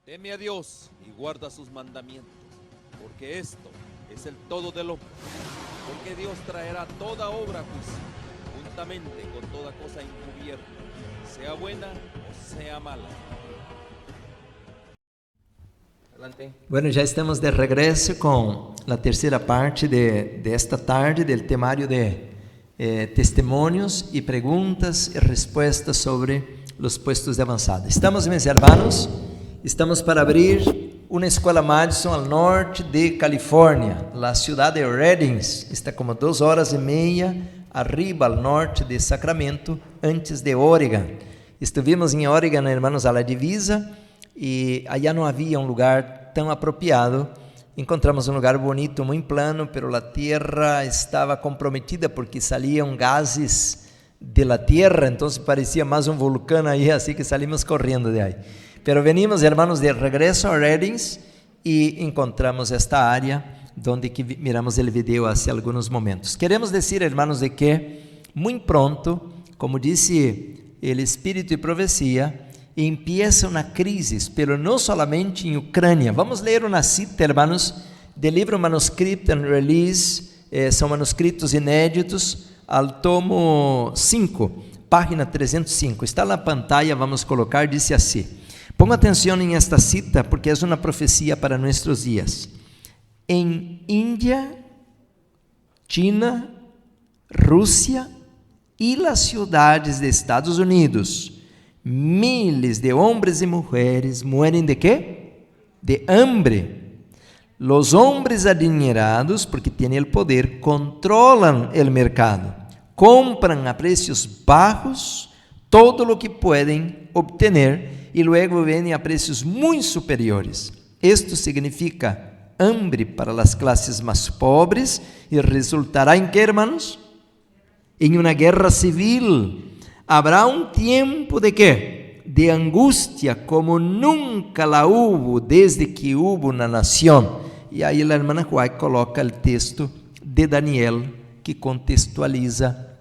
Teme a Dios y guarda sus mandamientos, porque esto es el todo del hombre. Porque Dios traerá toda obra a juicio, juntamente con toda cosa encubierta, sea buena o sea mala. Adelante. Bueno, já estamos de regresso com a terceira parte de esta tarde do temário de testemunhos e perguntas e respostas sobre os puestos de avançada. Estamos, meus irmãos, estamos para abrir uma escola Madison ao norte de Califórnia. A cidade de Redding está como 2 horas e meia arriba ao norte de Sacramento, antes de Oregon. Estivemos em Oregon, irmãos, a la divisa, e allá não havia um lugar tão apropriado. Encontramos um lugar bonito, muito plano, pero a terra estava comprometida porque saliam gases de la tierra, então parecia mais um vulcão aí, assim que salimos correndo de aí. Pero venimos, hermanos, de regresso a Redding e encontramos esta área onde que miramos o vídeo há alguns momentos. Queremos dizer, hermanos, de que muito pronto, como disse o Espírito e Profecia, empieza uma crise, pero não solamente em Ucrânia. Vamos ler uma cita, hermanos, do livro Manuscript and Release, são manuscritos inéditos, ao tomo 5, página 305. Está na pantalla, vamos colocar, disse assim. Ponga atenção em esta cita, porque é uma profecia para nossos dias. Em Índia, China, Rússia e as cidades de Estados Unidos, miles de homens e mulheres mueren de quê? De hambre. Los hombres adinerados, porque têm o poder, controlam o mercado, compram a preços bajos todo o que podem obter e luego vendem a preços muito superiores. Isto significa hambre para as classes mais pobres e resultará em que, hermanos? Em uma guerra civil. Habrá um tempo de quê? De angústia como nunca la hubo desde que hubo na nação. E aí a irmã Juay coloca o texto de Daniel que contextualiza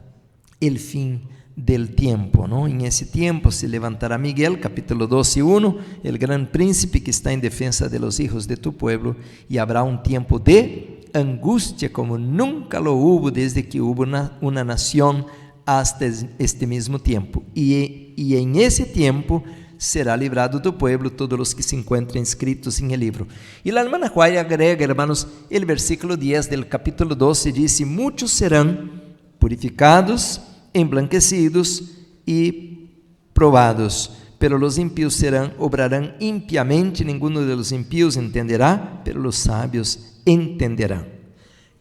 o fim del tempo, não? Em esse tempo se levantará Miguel, capítulo 12, 1, o grande príncipe que está em defensa de los hijos de tu pueblo, e habrá um tempo de angústia como nunca lo hubo desde que hubo uma nação hasta este mesmo tempo. E em esse tempo será livrado do pueblo todos os que se encontram inscritos em el livro. E a irmã Juárez agrega, hermanos, el versículo 10 del capítulo 12 dice: muchos serão purificados, emblanquecidos e provados, pero los impíos obrarão impiamente, ninguno de los impíos entenderá, pero los sábios entenderão.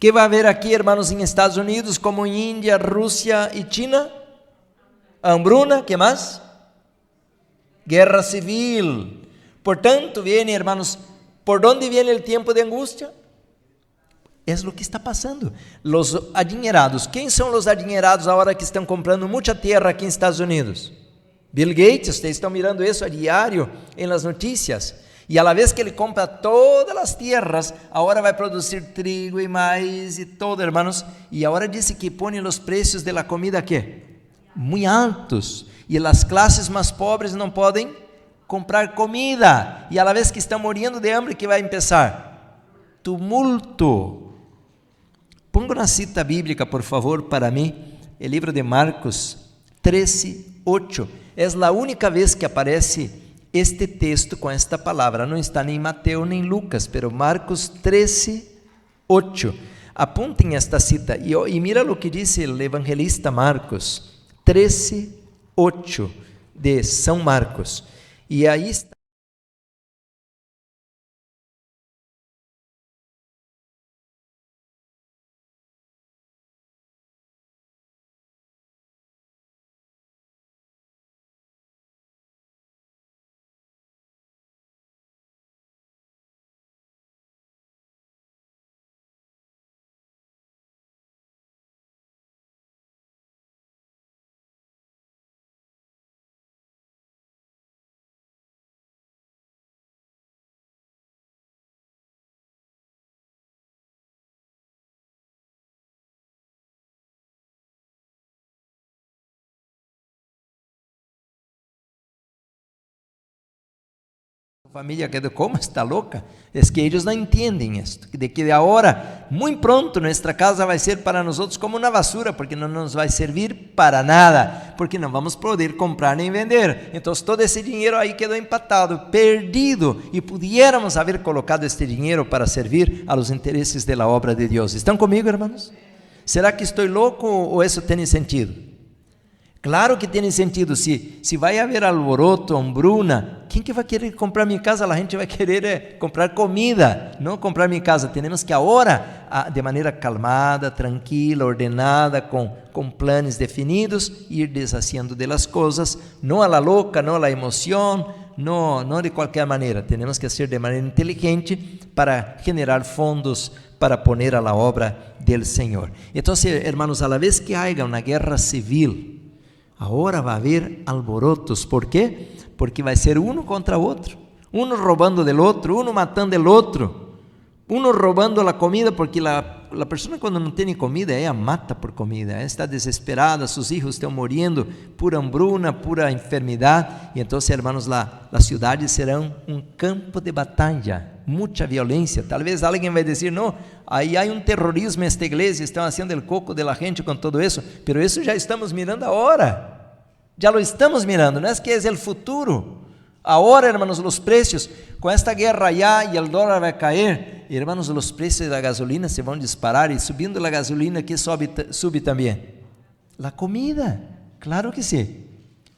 Que vai haver aqui, hermanos, em Estados Unidos, como em Índia, Rússia e China? Hambruna, que mais? Guerra civil. Portanto, viene, hermanos, ¿por onde viene o tempo de angústia? É o que está passando. Los adinerados. Quem são os adinerados agora que estão comprando muita terra aqui em Estados Unidos? Bill Gates, vocês estão mirando isso a diário em las notícias. E a la vez que ele compra todas as terras, agora vai produzir trigo e mais e todo, hermanos. E agora disse que põe os preços de la comida que muito altos. E as classes mais pobres não podem comprar comida. E a la vez que estão morrendo de hambre, que vai começar? Tumulto. Ponga uma cita bíblica, por favor, para mim. O livro de Marcos 13, 8. É a única vez que aparece este texto com esta palavra. Não está nem em Mateus nem em Lucas, pero Marcos 13, 8. Apuntem esta cita e mira o que disse o evangelista Marcos 13, 8 de São Marcos. E aí está. familia quedó, ¿cómo está loca? Es que ellos no entienden esto, de que de ahora, muy pronto, nuestra casa va a ser para nosotros como una basura, porque no nos va a servir para nada, porque no vamos a poder comprar ni vender. Entonces todo ese dinero ahí quedó empatado, perdido, y pudiéramos haber colocado este dinero para servir a los intereses de la obra de Dios. ¿Están conmigo, hermanos? ¿Será que estoy loco o eso tiene sentido? Claro que tiene sentido. Si vai haver alboroto, hambruna, quem que vai querer comprar minha casa? A gente vai querer comprar comida, não comprar minha casa. Temos que agora, de maneira calmada, tranquila, ordenada, com planos definidos, ir deshaciendo de las coisas, não a la louca, não a la emoção, não de qualquer maneira. Temos que ser de maneira inteligente para generar fondos para poner a la obra del Senhor. Então, hermanos, a la vez que haya uma guerra civil, agora vai haver alborotos. ¿Por quê? Porque vai ser uno contra outro, uno roubando del outro, uno matando del outro, uno roubando a comida, porque a pessoa quando não tem comida, ela mata por comida, ela está desesperada, seus filhos estão morrendo por hambruna, por enfermidade, e então, hermanos, as cidades serão campo de batalha, muita violência. Talvez alguém vai dizer, não, aí há terrorismo nesta igreja, estão fazendo o coco de la gente com todo isso, pero isso já estamos mirando agora. Já lo estamos mirando, não é que é o futuro. Agora, hermanos, os preços, com esta guerra allá e o dólar vai cair, hermanos, os preços da gasolina se vão disparar, e subindo a gasolina, que sube também? A comida, claro que sim.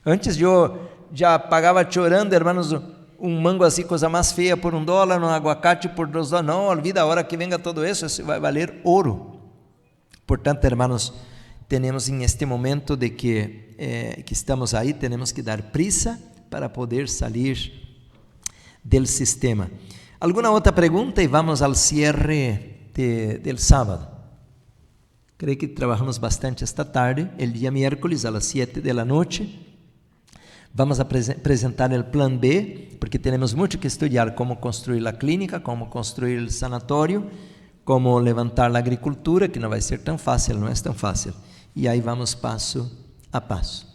Antes eu já pagava chorando, hermanos, mango assim, coisa mais feia por $1, aguacate por $2, não, olvida, a hora que venga todo isso vai valer ouro. Portanto, hermanos, temos em este momento de que estamos aí, temos que dar prisa para poder salir del sistema. ¿Alguna outra pergunta? E vamos ao cierre del sábado. Creio que trabalhamos bastante esta tarde, el dia miércoles a las 7 de la noche. Vamos a apresentar o plan B, porque temos muito que estudar como construir a clínica, como construir o sanatório, como levantar a agricultura, que não vai ser tão fácil, não é tão fácil. E aí vamos passo a passo.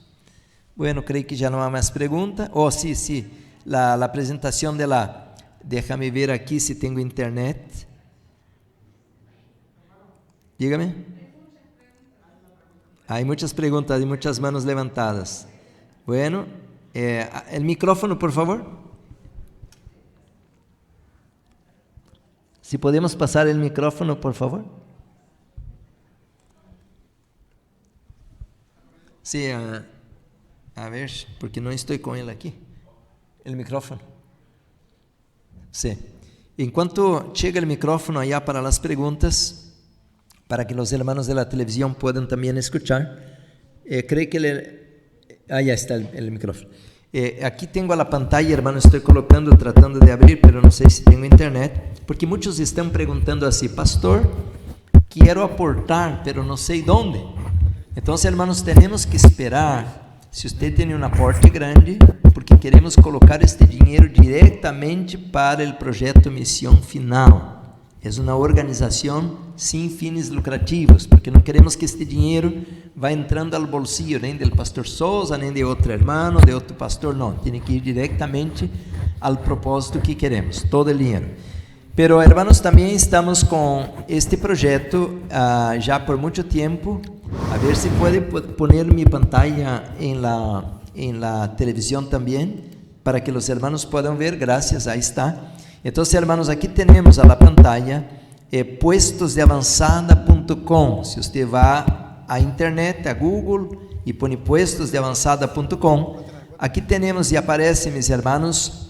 Bueno, creio que já não há mais pergunta. Oh, sí, la apresentação de la... Déjame ver aqui se tenho internet. Dígame. Há muitas perguntas e muitas manos levantadas. Bueno, el micrófono, por favor. Se podemos passar o micrófono, por favor. Sim, a ver, porque não estou com ele aqui. O micrófono. Sim. Enquanto chega o micrófono allá para as perguntas, para que os hermanos de la televisão possam também escuchar, creio que já está o micrófono. Aqui tenho a pantalla, hermano, estou colocando, tratando de abrir, mas não sei se tenho internet, porque muitos estão perguntando assim, pastor, quero aportar, mas não sei onde. Então, hermanos, temos que esperar. Se você tem um aporte grande, porque queremos colocar este dinheiro diretamente para o projeto Missão Final. É uma organização sem fins lucrativos, porque não queremos que este dinheiro vá entrando ao bolsillo nem do pastor Souza, nem de outro irmão, de outro pastor, não. Tem que ir diretamente ao propósito que queremos, todo o dinheiro. Pero, hermanos, também estamos com este projeto já por muito tempo. A ver se pode poner minha pantalla em la televisão também, para que os hermanos possam ver. Graças, aí está. Então, hermanos, aqui temos a pantalla puestosdeavanzada.com. Se você vai à internet, a Google, e põe puestosdeavanzada.com, aqui temos e aparece, meus hermanos,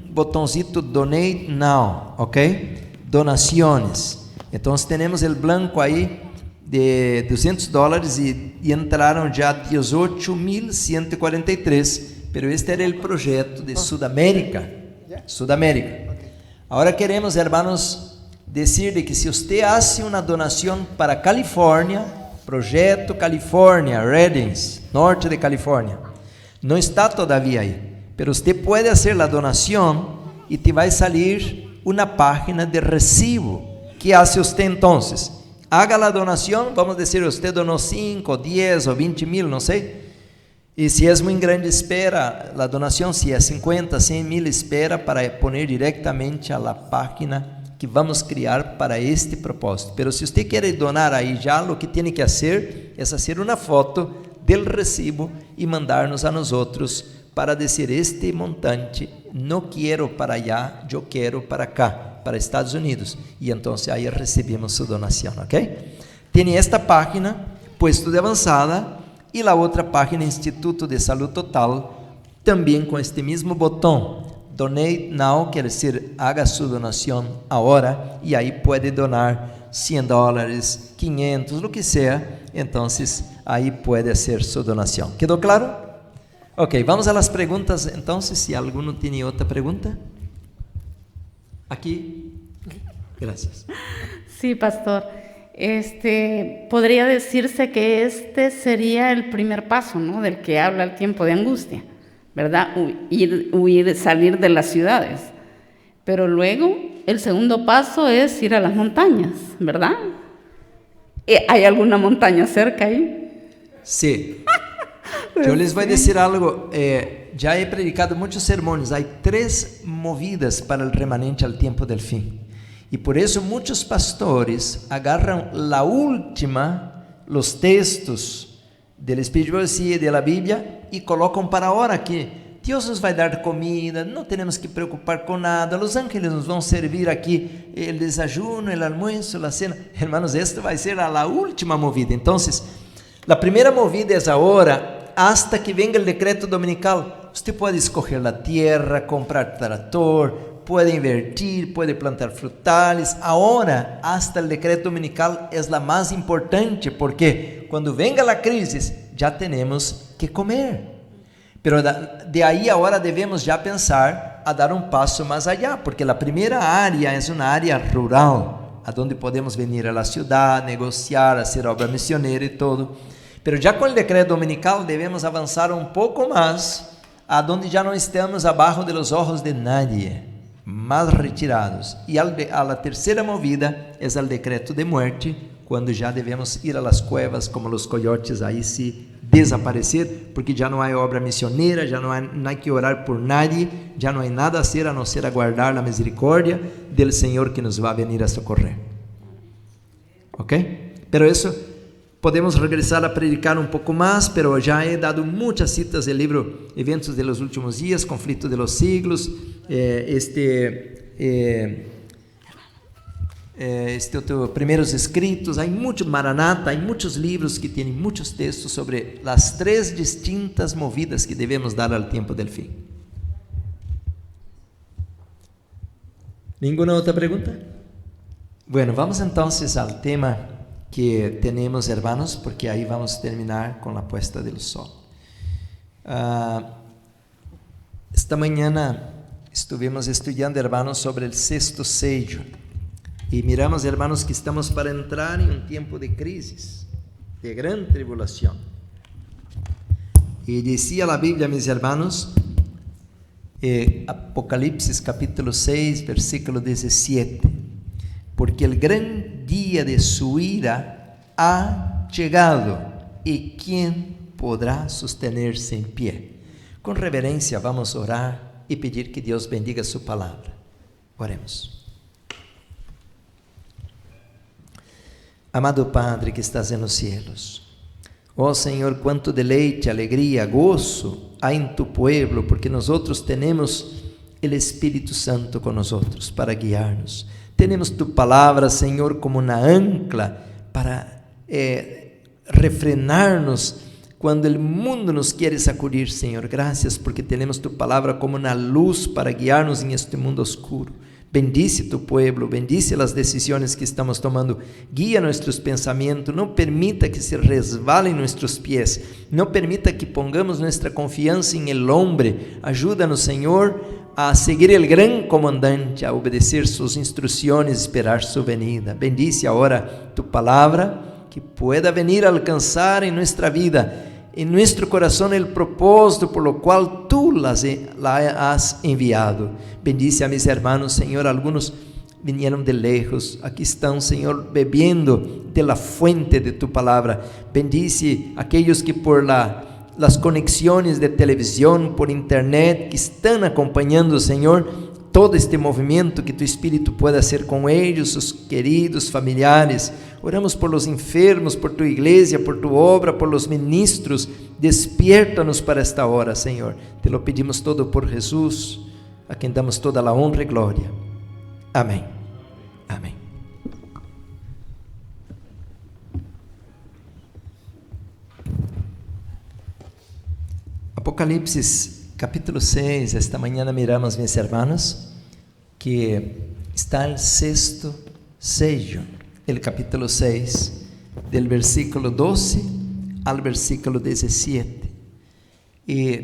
botãozinho Donate Now, ok? Donações. Então, temos o blanco aí de $200 e entraram já 18.143, pero este era o projeto de Sudamérica. Agora queremos, hermanos, dizer de que se você hace uma donação para Califórnia, projeto Califórnia, Reddings, norte de Califórnia, não está todavía aí, pero você pode fazer a donação e te vai salir uma página de recibo. Que hace você então? Haga a donação, vamos dizer, você donou 5, 10 ou 20 mil, não sei, Y si es muy grande, espera la donación. Si es 50, 100 mil, espera para poner directamente a la página que vamos a crear para este propósito. Pero si usted quiere donar ahí ya, lo que tiene que hacer es hacer una foto del recibo y mandarnos a nosotros para decir: este montante no quiero para allá, yo quiero para acá, para Estados Unidos. Y entonces ahí recibimos su donación, ¿ok? Tiene esta página, Puesto de Avanzada, y la otra página, Instituto de Salud Total, también con este mismo botón, Donate Now, quiere decir, haga su donación ahora, y ahí puede donar $100, 500, lo que sea. Entonces, ahí puede hacer su donación. ¿Quedó claro? Ok, vamos a las preguntas entonces, si alguno tiene otra pregunta. Aquí. Gracias. Sí, pastor. Podría decirse que este sería el primer paso, ¿no?, del que habla el tiempo de angustia, ¿verdad? Huir, salir de las ciudades. Pero luego, el segundo paso es ir a las montañas, ¿verdad? ¿Hay alguna montaña cerca ahí? Sí. Yo les voy a decir algo. Ya he predicado muchos sermones. Hay 3 movidas para el remanente al tiempo del fin. Y por eso muchos pastores agarran la última, los textos del Espíritu de Profecía y de la Biblia, y colocan para ahora que Dios nos va a dar comida, no tenemos que preocupar con nada, los ángeles nos van a servir aquí el desayuno, el almuerzo, la cena. Hermanos, esto va a ser a la última movida. Entonces, la primera movida es ahora, hasta que venga el decreto dominical. Usted puede escoger la tierra, comprar tractor, puede invertir, puede plantar frutales. Ahora, hasta el decreto dominical es la más importante, porque cuando venga la crisis, ya tenemos que comer. Pero de ahí ahora debemos ya pensar a dar un paso más allá, porque la primera área es una área rural, a donde podemos venir a la ciudad, negociar, hacer obra misionera y todo. Pero ya con el decreto dominical debemos avanzar un poco más, a donde ya no estamos abajo de los ojos de nadie, más retirados. Y a la tercera movida es el decreto de muerte, cuando ya debemos ir a las cuevas como los coyotes, ahí sí desaparecer, porque ya no hay obra misionera, ya no hay que orar por nadie, ya no hay nada a hacer a no ser aguardar la misericordia del Señor que nos va a venir a socorrer. ¿Ok? Pero eso podemos regresar a predicar un poco más, pero ya he dado muchas citas del libro Eventos de los Últimos Días, Conflicto de los Siglos, otro, Primeros Escritos. Hay mucho, Maranata, hay muchos libros que tienen muchos textos sobre las 3 distintas movidas que debemos dar al tiempo del fin. ¿Ninguna otra pregunta? Bueno, vamos entonces al tema que tenemos, hermanos, porque ahí vamos a terminar con la puesta del sol. Esta mañana estuvimos estudiando, hermanos, sobre el 6º sello, y miramos, hermanos, que estamos para entrar en un tiempo de crisis, de gran tribulación. Y decía la Biblia, mis hermanos, Apocalipsis capítulo 6, versículo 17, porque el gran día de su ira ha llegado, y ¿quién podrá sostenerse en pie? Con reverencia vamos a orar y pedir que Dios bendiga su palabra. Oremos. Amado Padre que estás en los cielos, oh Señor, cuánto deleite, alegría, gozo hay en tu pueblo, porque nosotros tenemos el Espíritu Santo con nosotros para guiarnos. Tenemos tu palabra, Señor, como una ancla para refrenarnos cuando el mundo nos quiere sacudir, Señor. Gracias porque tenemos tu palabra como una luz para guiarnos en este mundo oscuro. Bendice tu pueblo, bendice las decisiones que estamos tomando, guía nuestros pensamientos, no permita que se resbalen nuestros pies, no permita que pongamos nuestra confianza en el hombre. Ayúdanos, Señor, a seguir el gran comandante, a obedecer sus instrucciones, esperar su venida. Bendice ahora tu palabra, que pueda venir a alcanzar en nuestra vida, en nuestro corazón, el propósito por lo cual tú la has enviado. Bendice a mis hermanos, Señor. Algunos vinieron de lejos, aquí están, Señor, bebiendo de la fuente de tu palabra. Bendice a aquellos que por la las conexiones de televisión, por internet, que están acompanhando, Senhor, todo este movimento, que tu Espírito pueda hacer com eles, sus queridos familiares. Oramos por los enfermos, por tu iglesia, por tu obra, por los ministros. Despierta-nos para esta hora, Senhor. Te lo pedimos todo por Jesús, a quem damos toda a honra e glória. Amém. Amém. Apocalipse capítulo 6, esta manhã miramos, mis hermanos, que está el sexto sello, el capítulo 6, del versículo 12 al versículo 17. Y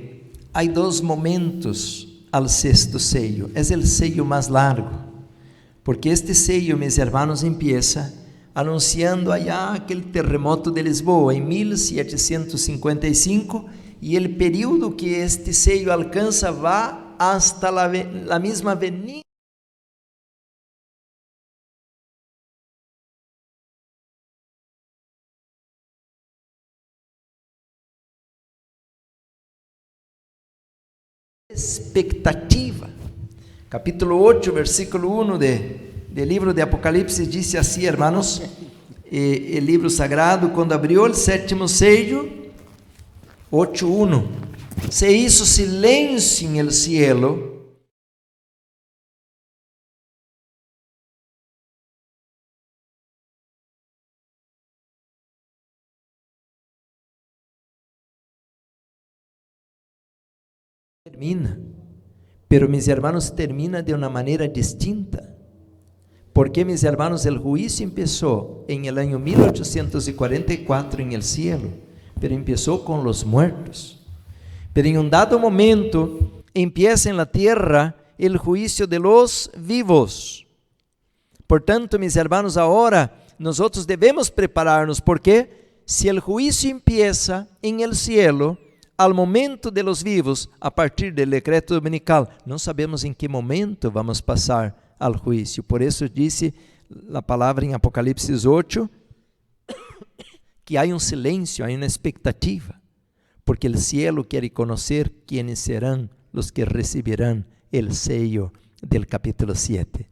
hay dos momentos al sexto sello, es el sello más largo, porque este sello, mis hermanos, empieza anunciando allá aquel terremoto de Lisboa en 1755, e o período que este sello alcança vai hasta a mesma avenida expectativa. Capítulo 8, versículo 1 del livro de Apocalipse diz assim, hermanos, o livro sagrado, quando abriu o sétimo sello, 8:1, se hizo silencio en el cielo, termina, pero mis hermanos, termina de una manera distinta, porque mis hermanos, el juicio empezó en el año 1844 en el cielo, pero empezó con los muertos. Pero en un dado momento empieza en la tierra el juicio de los vivos. Por tanto, mis hermanos, ahora nosotros debemos prepararnos, porque si el juicio empieza en el cielo, al momento de los vivos, a partir del decreto dominical, no sabemos en qué momento vamos a pasar al juicio. Por eso dice la palabra en Apocalipsis 8, que há um silêncio, há uma expectativa, porque o cielo quer conhecer quienes serão os que receberão o sello del capítulo 7.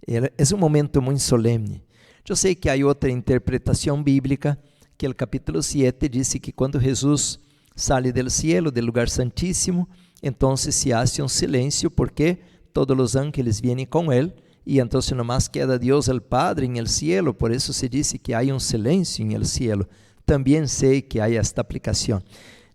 É um momento muito solene. Eu sei que há outra interpretação bíblica, que o capítulo 7 diz que quando Jesus sale del cielo, del lugar santíssimo, então se hace um silêncio, porque todos os ángeles vêm com ele, e então nomás queda Deus el Padre en el cielo. Por eso se dice que hay un silencio en el cielo. También sé que hay esta aplicación.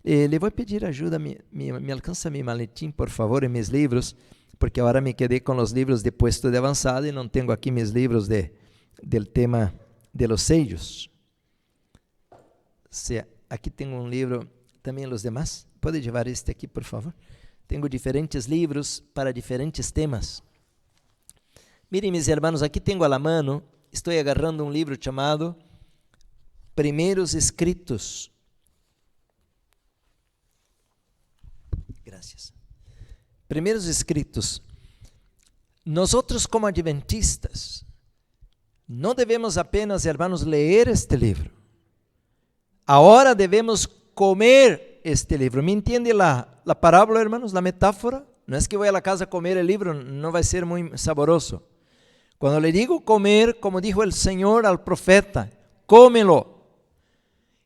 Le voy a pedir ayuda, me alcanza mi maletín, por favor, en mis libros, porque ahora me quedé con los libros de puesto de avanzada y no tengo aquí mis libros del tema de los sellos. Aquí tengo un libro, también los demás. ¿Puede llevar este aquí, por favor? Tengo diferentes livros para diferentes temas. Miren, mis hermanos, aqui tenho a la mano, estou agarrando um livro chamado Primeiros Escritos. Gracias. Primeiros Escritos. Nosotros como adventistas, não devemos apenas, hermanos, ler este livro. Agora devemos comer este livro. ¿Me entiende la parábola, hermanos, la metáfora? Não é que vou a la casa a comer el libro, não vai ser muito saboroso. Quando le digo comer, como dijo el Señor al profeta, cómelo.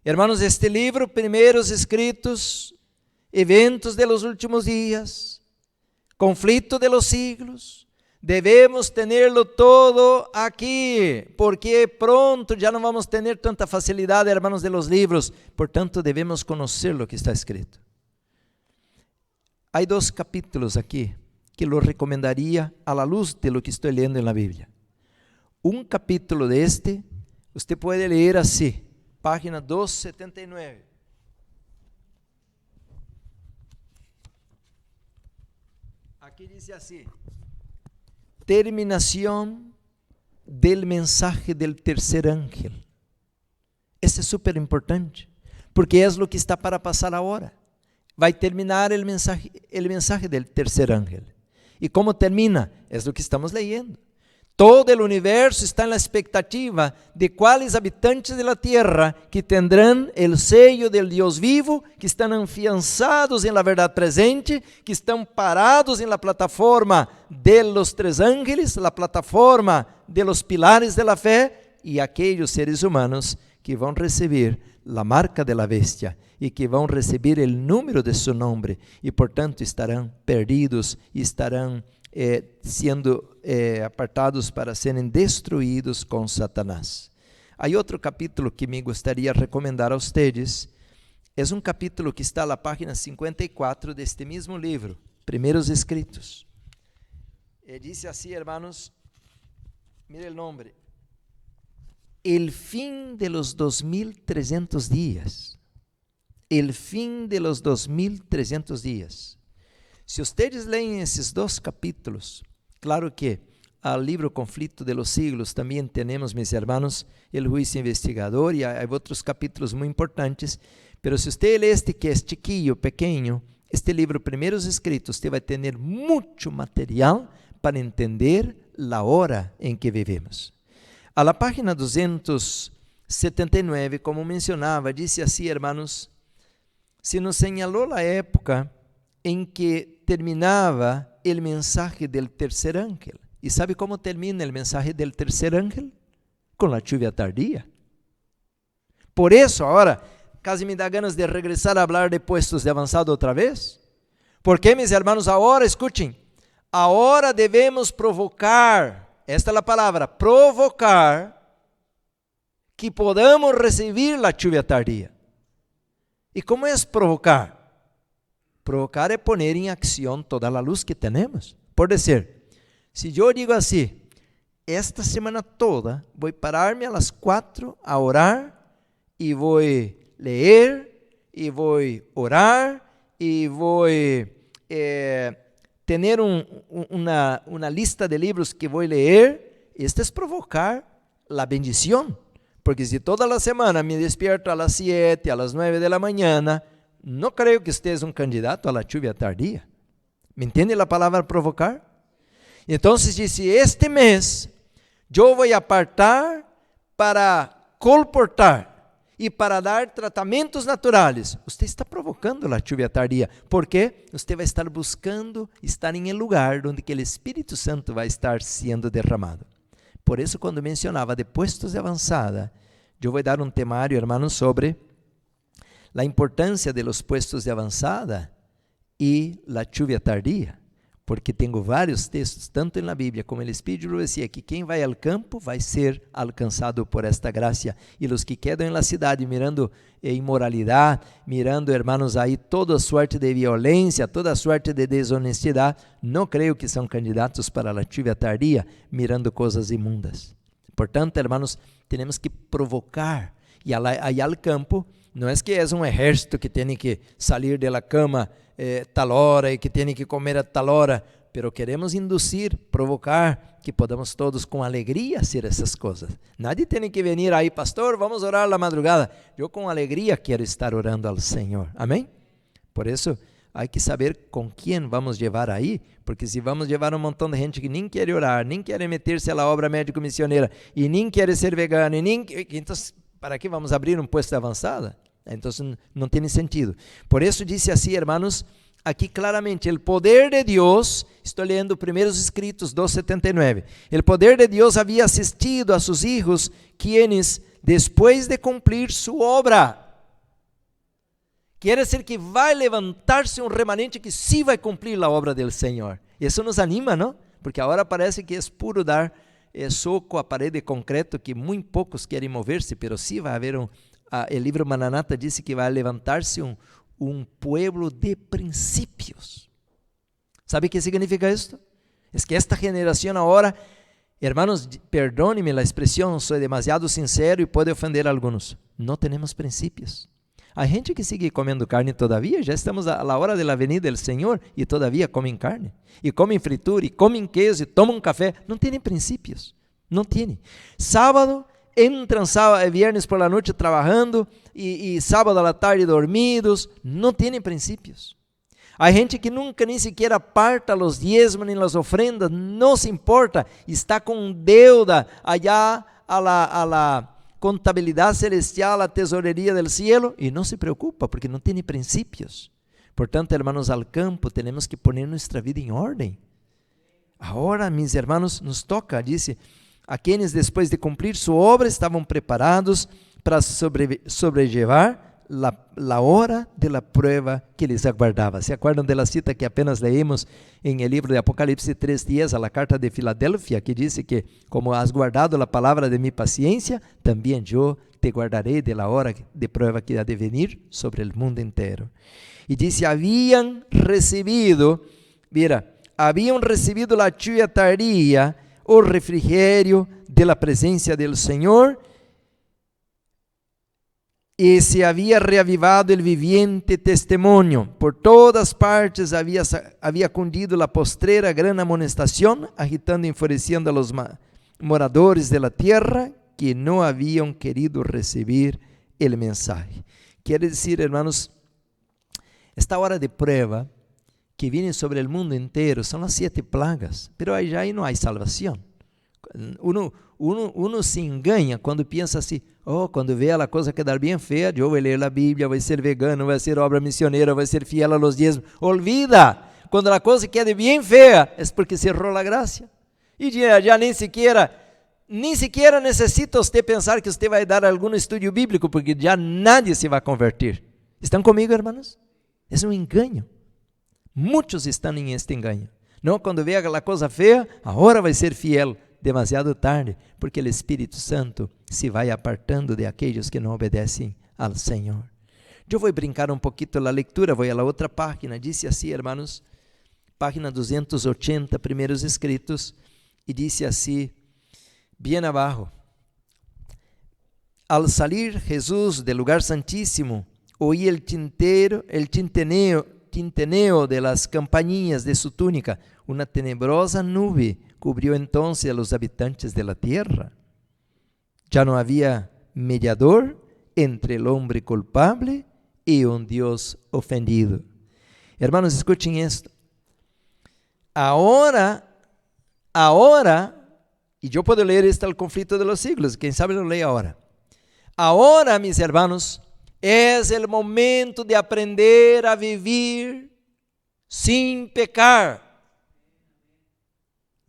Hermanos, este libro, Primeiros Escritos, eventos de los últimos días, conflicto de los siglos, debemos tenerlo todo aquí, porque pronto ya no vamos a tener tanta facilidad, hermanos, de los libros. Por tanto, debemos conocer lo que está escrito. Hay dos capítulos aquí que lo recomendaría a la luz de lo que estoy leyendo en la Biblia. Un capítulo de este, usted puede leer así, página 279. Aquí dice así: terminación del mensaje del tercer ángel. Este es súper importante, porque es lo que está para pasar ahora. Vai terminar el mensaje del tercer ángel. ¿Y cómo termina? Es lo que estamos leyendo. Todo el universo está en la expectativa de cuáles habitantes de la tierra que tendrán el sello del Dios vivo, que están afianzados en la verdad presente, que están parados en la plataforma de los tres ángeles, la plataforma de los pilares de la fe, y aquellos seres humanos que vão receber la marca de la bestia e que vão receber el número de su nombre e, portanto, estarão perdidos e estarão sendo apartados para serem destruídos com Satanás. Há outro capítulo que me gostaria de recomendar a ustedes. É um capítulo que está na página 54 deste mesmo livro, Primeiros Escritos. Diz assim, hermanos, mire o nome: El fin de los 2300 días. El fin de los 2300 días. Se vocês leem esses dois capítulos, claro que ao livro Conflito de los Siglos também temos, meus irmãos, o juízo investigador, e há outros capítulos muito importantes, mas se você lê este que é chiquillo, pequeno, este livro Primeiros Escritos, você vai ter muito material para entender a hora em que vivemos. A la página 279, como mencionava, disse assim, hermanos, se nos señalou a época em que terminava o mensaje del tercer ángel. E sabe como termina o mensaje del tercer ángel? Com a lluvia tardía. Por isso, agora, casi me dá ganas de regressar a falar de puestos de avançado outra vez. Porque, meus irmãos, agora, escutem, agora devemos provocar, esta é a palavra, provocar, que podamos receber a lluvia tardía. E como é provocar? Provocar é poner em ação toda a luz que temos. Por dizer, se eu digo assim, esta semana toda vou parar-me a las 4 a orar, e vou ler, e vou orar, e vou ter uma lista de livros que vou ler. Este é provocar a bendição. Porque se toda a semana me despierto a las 7, a las 9 de la mañana, não creio que estés um candidato a la lluvia tardía. ¿Me entiende a palavra provocar? Então, disse, este mês, eu vou apartar para colportar e para dar tratamentos naturais. Você está provocando a lluvia tardía, porque você vai estar buscando estar em um lugar onde que o Espírito Santo vai estar sendo derramado. Por isso, quando mencionava de puestos de avançada, eu vou dar um temário, hermanos, sobre a importância de los puestos de avançada e a lluvia tardía, porque tenho vários textos, tanto na Bíblia como no Espírito, dizia que quem vai ao campo vai ser alcançado por esta graça, e os que quedam na cidade mirando imoralidade, mirando, hermanos, aí toda sorte de violência, toda sorte de desonestidade, não creio que são candidatos para a lluvia tardía, mirando coisas imundas. Portanto, hermanos, temos que provocar, e aí ao campo, não é que é um exército que tem que sair da cama tal hora e que tem que comer a tal hora, pero queremos induzir, provocar, que podamos todos com alegria fazer essas coisas. Nadie tem que vir aí, pastor, vamos orar na madrugada. Eu com alegria quero estar orando ao Senhor. Amém? Por isso, há que saber com quem vamos levar aí, porque se vamos levar um montão de gente que nem quer orar, nem quer meter-se na obra médico-missioneira, e nem quer ser vegano, então, para que vamos abrir um posto de avançada? Então, não tem sentido. Por isso, disse assim, hermanos, aqui claramente, o poder de Deus, estou lendo Primeiros Escritos 2:79, o poder de Deus havia assistido a seus filhos, quienes, depois de cumprir sua obra, quer dizer que vai levantar-se um remanente que sim vai cumprir a obra do Senhor. Isso nos anima, não? Porque agora parece que é puro dar soco à parede de concreto, que muito poucos querem mover-se, mas sim vai haver o livro Mananata disse que vai levantar-se um pueblo de princípios. ¿Sabe o que significa isto? É que esta geração agora, hermanos, perdónenme a expressão, sou demasiado sincero e pode ofender a alguns. Não temos princípios. Há gente que sigue comendo carne todavia, já estamos à hora da venida do Senhor e todavia comem carne, e comem fritura, e comem queijo, e tomam café. Não têm princípios. Não têm. Sábado, entram viernes por la noite trabalhando e sábado à tarde dormidos, não têm princípios. Hay gente que nunca ni siquiera aparta los diezmos ni las ofrendas, no se importa, está con deuda allá a la contabilidad celestial, a la tesorería del cielo, y no se preocupa porque no tiene principios. Por tanto, hermanos, al campo tenemos que poner nuestra vida en orden. Ahora, mis hermanos, nos toca, dice, a quienes después de cumplir su obra estaban preparados para sobrellevar la hora de la prueba que les aguardaba. ¿Se acuerdan de la cita que apenas leímos en el libro de Apocalipsis 3:10 a la carta de Filadelfia, que dice que como has guardado la palabra de mi paciencia, también yo te guardaré de la hora de prueba que ha de venir sobre el mundo entero? Y dice, habían recibido la lluvia tardía o refrigerio de la presencia del Señor, y se había reavivado el viviente testimonio. Por todas partes había cundido la postrera gran amonestación, agitando y enfureciendo a los moradores de la tierra que no habían querido recibir el mensaje. Quiere decir, hermanos, esta hora de prueba que viene sobre el mundo entero son las 7 plagas, pero ahí no hay salvación. Uno se engaña quando pensa assim, quando vê a coisa quedar bem feia, eu vou ler a Bíblia, vai ser vegano, vai ser obra missioneira, vai ser fiel a los diezmos. Olvida, quando a coisa queda bem feia, é porque cerrou a graça. E já nem sequer necessita você pensar que você vai dar algum estudo bíblico, porque já nadie se vai converter. Estão comigo, hermanos? É um engano. Muitos estão em este engano. Não, quando vê a coisa feia, agora vai ser fiel. Demasiado tarde, porque o Espírito Santo se vai apartando de aqueles que não obedecem ao Senhor. Eu vou brincar um pouquinho a leitura, vou a outra página, disse assim, hermanos, página 280, primeiros escritos, e disse assim, bem abaixo, al salir Jesús del lugar santíssimo, oí el tinteneo de las campanillas de su túnica, una tenebrosa nube cubrió entonces a los habitantes de la tierra. Ya no había mediador entre el hombre culpable y un Dios ofendido. Hermanos, escuchen esto. Ahora, y yo puedo leer esto al conflicto de los siglos, quien sabe lo lee ahora. Ahora, mis hermanos, es el momento de aprender a vivir sin pecar.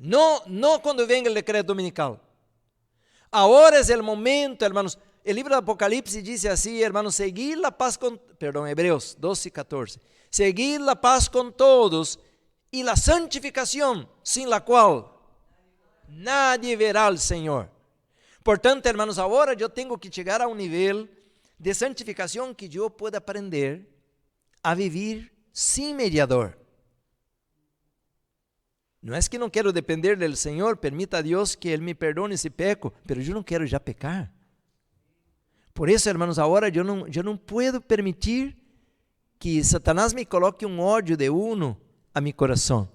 No cuando venga el decreto dominical. Ahora es el momento, hermanos. El libro de Apocalipsis dice así, hermanos, seguid la paz Hebreos 12:14. Seguid la paz con todos y la santificación, sin la cual nadie verá al Señor. Por tanto, hermanos, ahora yo tengo que llegar a un nivel de santificación que yo pueda aprender a vivir sin mediador. Não é que não quero depender do Senhor, permita a Deus que Ele me perdone se peco, pero eu não quero já pecar. Por isso, hermanos, agora eu não puedo permitir que Satanás me coloque um ódio de uno a mi coração.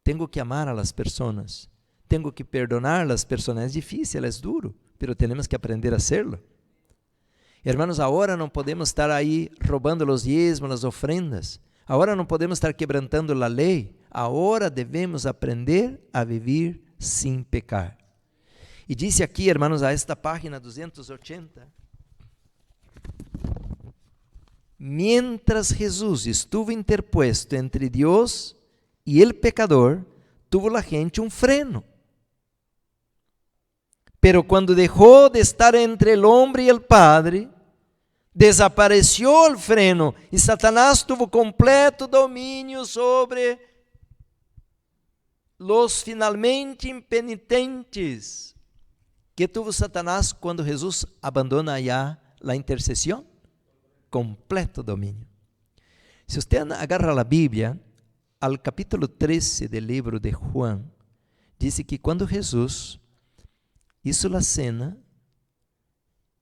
Tenho que amar a las personas, tenho que perdonar a las personas. É difícil, é duro, pero temos que aprender a hacerlo. Hermanos, agora não podemos estar aí roubando os diezmos, as ofrendas. Agora não podemos estar quebrantando a lei. Agora devemos aprender a vivir sem pecar. E disse aqui, hermanos, a esta página 280. Mientras Jesús estuvo interpuesto entre Dios y el pecador, tuvo la gente un freno. Pero cuando dejó de estar entre el hombre y el Padre, desapareció el freno y Satanás tuvo completo dominio sobre los finalmente impenitentes. ¿Qué tuvo Satanás cuando Jesús abandona ya la intercesión? Completo dominio. Si usted agarra la Biblia, al capítulo 13 del libro de Juan, dice que cuando Jesús hizo la cena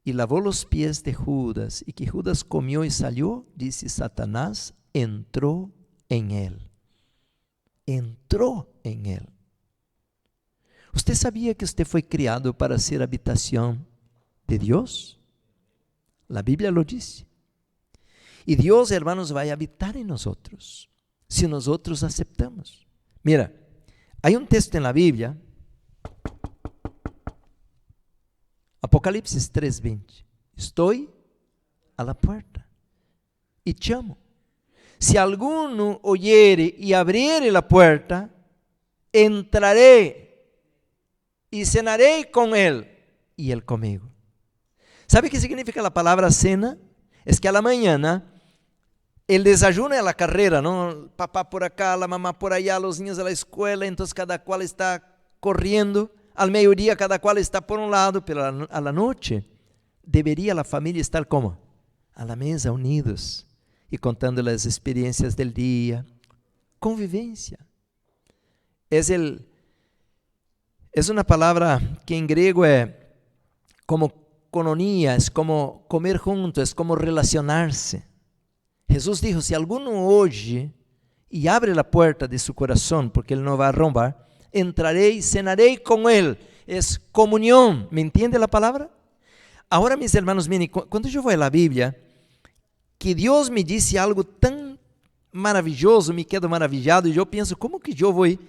y lavó los pies de Judas, y que Judas comió y salió, dice, Satanás entró en él. Entró en él. ¿Usted sabía que usted fue criado para ser habitación de Dios? La Biblia lo dice. Y Dios, hermanos, va a habitar en nosotros, si nosotros aceptamos. Mira, hay un texto en la Biblia, Apocalipsis 3:20. Estoy a la puerta y llamo. Si alguno oyere y abriere la puerta, entraré y cenaré con él y él conmigo. ¿Sabe qué significa la palabra cena? Es que a la mañana el desayuno es la carrera, ¿no? El papá por acá, la mamá por allá, los niños de la escuela, entonces cada cual está corriendo. Al mediodía cada cual está por un lado, pero a la noche debería la familia estar como a la mesa, unidos y contando las experiencias del día. Convivencia. Es una palabra que en griego es como coinonía, es como comer juntos, es como relacionarse. Jesús dijo, si alguno oye y abre la puerta de su corazón, porque él no va a romper, entraré y cenaré con él. Es comunión. ¿Me entiende la palabra? Ahora, mis hermanos, miren, cuando yo voy a la Biblia, que Dios me dice algo tan maravilloso, me quedo maravillado, y yo pienso, ¿cómo que yo voy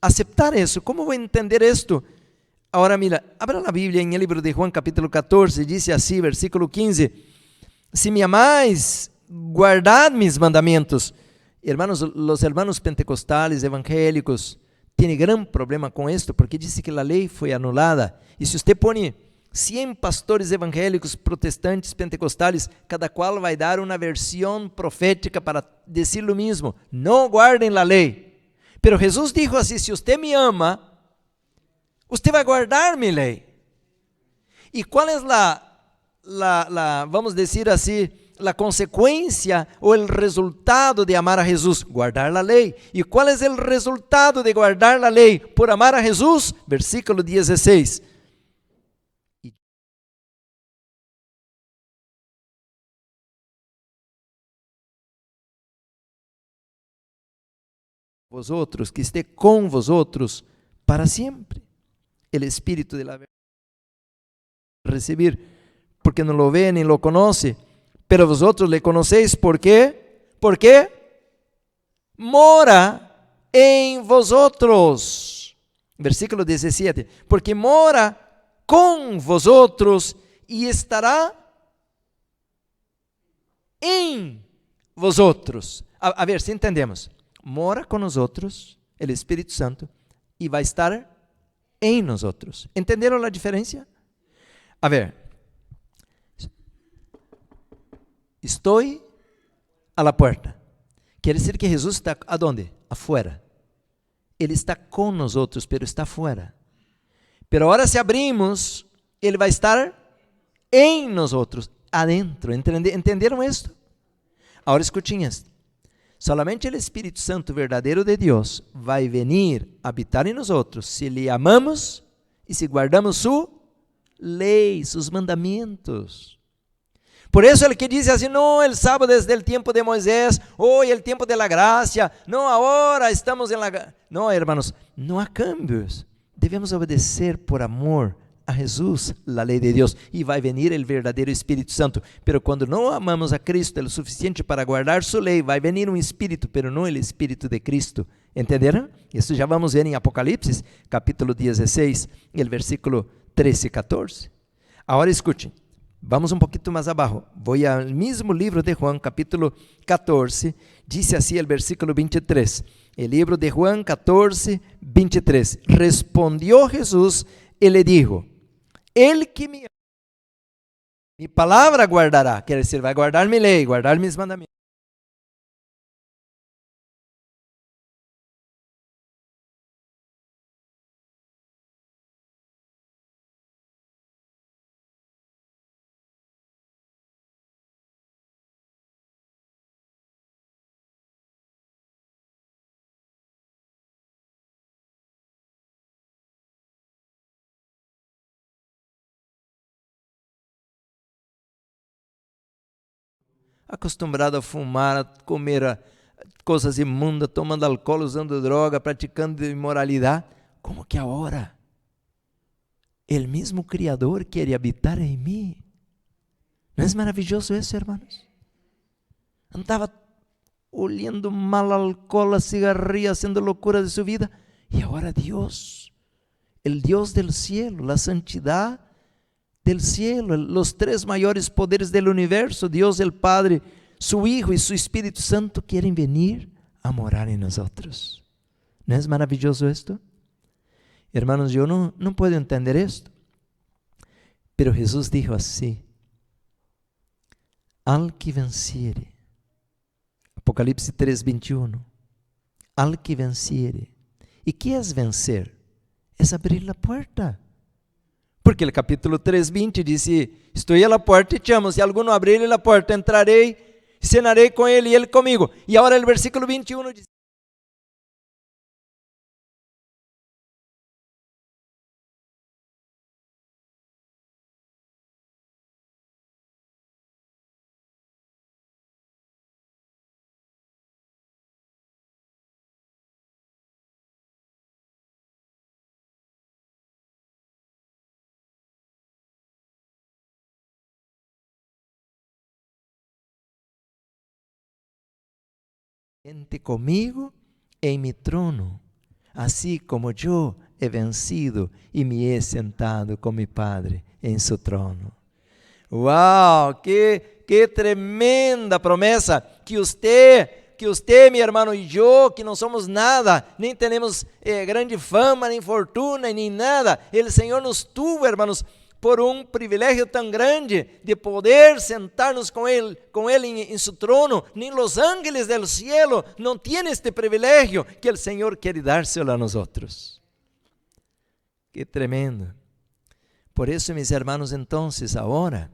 a aceptar eso? ¿Cómo voy a entender esto? Ahora mira, abra la Biblia en el libro de Juan capítulo 14, dice así, versículo 15, si me amáis, guardad mis mandamientos. Hermanos, los hermanos pentecostales, evangélicos, tienen gran problema con esto, porque dice que la ley fue anulada, y si usted pone 100 pastores evangélicos, protestantes, pentecostales, cada cual vai dar uma versão profética para dizer lo mesmo, não guardem a lei. Pero Jesus dijo assim, se você me ama, você vai guardar minha lei. E qual é vamos dizer assim, a consequência ou o resultado de amar a Jesus? Guardar a lei. E qual é o resultado de guardar a lei por amar a Jesus? Versículo 16. Vosotros, que esté con vosotros para siempre. El Espíritu de la verdad recibir, porque no lo ve ni lo conoce, pero vosotros le conocéis, ¿por qué? ¿Por qué? Mora en vosotros. Versículo 17, porque mora con vosotros y estará en vosotros. A ver si entendemos. Mora con nosotros, el Espíritu Santo, y va a estar en nosotros. ¿Entendieron la diferencia? A ver, estoy a la puerta. Quiere decir que Jesús está ¿a dónde? Afuera. Ele está con nosotros, pero está afuera. Pero ahora si abrimos, Ele va a estar en nosotros, adentro. ¿Entendieron esto? Ahora escuchen esto. Solamente o Espírito Santo verdadeiro de Deus vai venir habitar em nós se lhe amamos e se guardamos sua lei, seus mandamentos. Por isso ele que diz assim, não, el sábado é del tempo de Moisés, hoje el tempo de la gracia, não, agora estamos em la... Não, hermanos, não há cambios. Devemos obedecer por amor a Jesús, la ley de Dios, y va a venir el verdadero Espíritu Santo. Pero cuando no amamos a Cristo lo suficiente para guardar su ley, va a venir un Espíritu, pero no el Espíritu de Cristo. ¿Entenderam? Isso já vamos ver em Apocalipse, capítulo 16, el versículo 13 e 14. Agora escuchen, vamos um pouquinho mais abaixo. Vou ao mesmo livro de Juan, capítulo 14, diz assim el versículo 23. El libro de Juan 14, 23. Respondió Jesús e le dijo, el que me ama, mi palavra guardará, quer dizer, vai guardar minha lei, guardar mis mandamentos. Acostumbrado a fumar, a comer coisas imundas, tomando álcool, usando droga, praticando imoralidade, como que agora o mesmo Criador quer habitar em mim? Não é maravilhoso isso, irmãos? andava olhando mal alcohol, a cigarrillo, haciendo locura de su vida. Y ahora Dios, el Dios del cielo, la santidad del cielo, los tres mayores poderes del universo, Dios el Padre, su Hijo y su Espíritu Santo, quieren venir a morar en nosotros. ¿No es maravilloso esto? Hermanos, yo no puedo entender esto. Pero Jesús dijo así: al que venciere, Apocalipse 3:21, al que venciere. ¿Y qué es vencer? Es abrir la puerta. Porque el capítulo 3:20 dice: estoy a la puerta y llamo, si alguno abriere la puerta, entraré, cenaré con él y él conmigo. Y ahora el versículo 21 dice: siente conmigo en mi trono, así como yo he vencido y me he sentado con mi Padre en su trono. ¡Wow! ¡Qué tremenda promesa! Que usted, mi hermano, y yo, que no somos nada, nem tenemos grande fama, nem fortuna, nem nada. El Señor nos tuvo, hermanos, por un privilegio tan grande de poder sentarnos con Él en su trono. Ni los ángeles del cielo no tienen este privilegio que el Señor quiere dárselo a nosotros. Qué tremendo. Por eso, mis hermanos, entonces, ahora,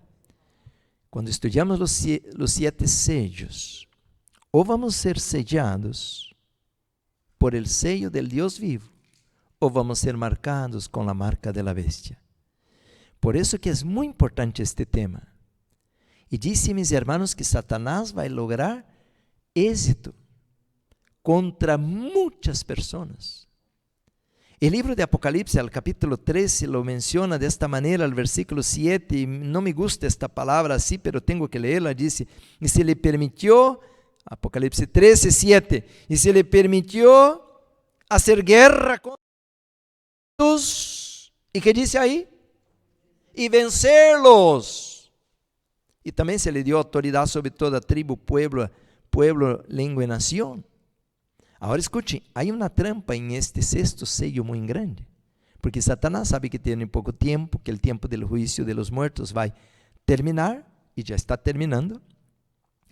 cuando estudiamos los 7 sellos, o vamos a ser sellados por el sello del Dios vivo, o vamos a ser marcados con la marca de la bestia. Por eso que es muy importante este tema. Y dice, mis hermanos, que Satanás va a lograr éxito contra muchas personas. El libro de Apocalipsis, al capítulo 13, lo menciona de esta manera, al versículo 7, y no me gusta esta palabra así, pero tengo que leerla. Dice: y se le permitió, Apocalipsis 13, 7, y se le permitió hacer guerra con los, ¿y qué dice ahí? Y vencerlos. Y también se le dio autoridad sobre toda tribu, pueblo, lengua y nación. Ahora escuchen, hay una trampa en este sexto sello muy grande, porque Satanás sabe que tiene poco tiempo, que el tiempo del juicio de los muertos va a terminar, y ya está terminando.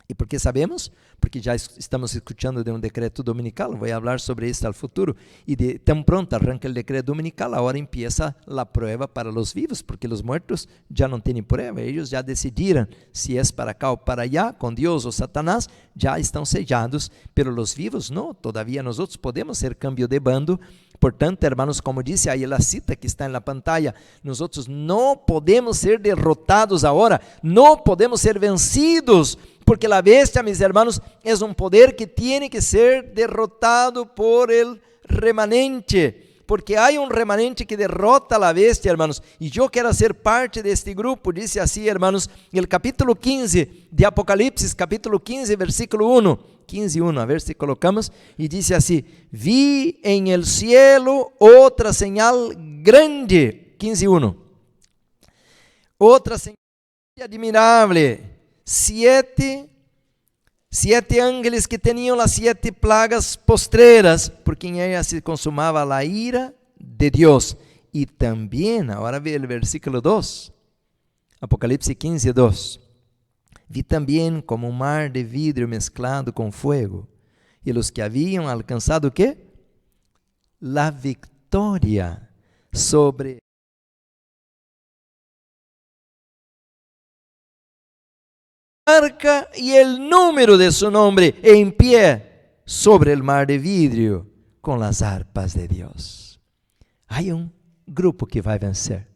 ¿Y por qué sabemos? Porque ya estamos escuchando de un decreto dominical. Voy a hablar sobre esto al futuro. Y tan pronto arranca el decreto dominical, ahora empieza la prueba para los vivos, porque los muertos ya no tienen prueba. Ellos ya decidieron si es para acá o para allá, con Dios o Satanás, ya están sellados, pero los vivos no. Todavía nosotros podemos hacer cambio de bando. Por tanto, hermanos, como dice ahí la cita que está en la pantalla, nosotros no podemos ser derrotados ahora, no podemos ser vencidos, porque la bestia, mis hermanos, es un poder que tiene que ser derrotado por el remanente, porque hay un remanente que derrota a la bestia, hermanos, y yo quiero ser parte de este grupo. Dice así, hermanos, el capítulo 15 de Apocalipsis, capítulo 15, versículo 1, 15:1, a ver si colocamos, y dice así: vi en el cielo otra señal grande, 15:1, otra señal admirable, siete ángeles que tenían las 7 plagas postreras, porque en ellas se consumaba la ira de Dios. Y también, ahora ve el versículo 2, Apocalipsis 15:2. Vi también como un mar de vidrio mezclado con fuego, y los que habían alcanzado, ¿qué? La victoria sobre la marca y el número de su nombre, en pie sobre el mar de vidrio con las arpas de Dios. Hay un grupo que va a vencer.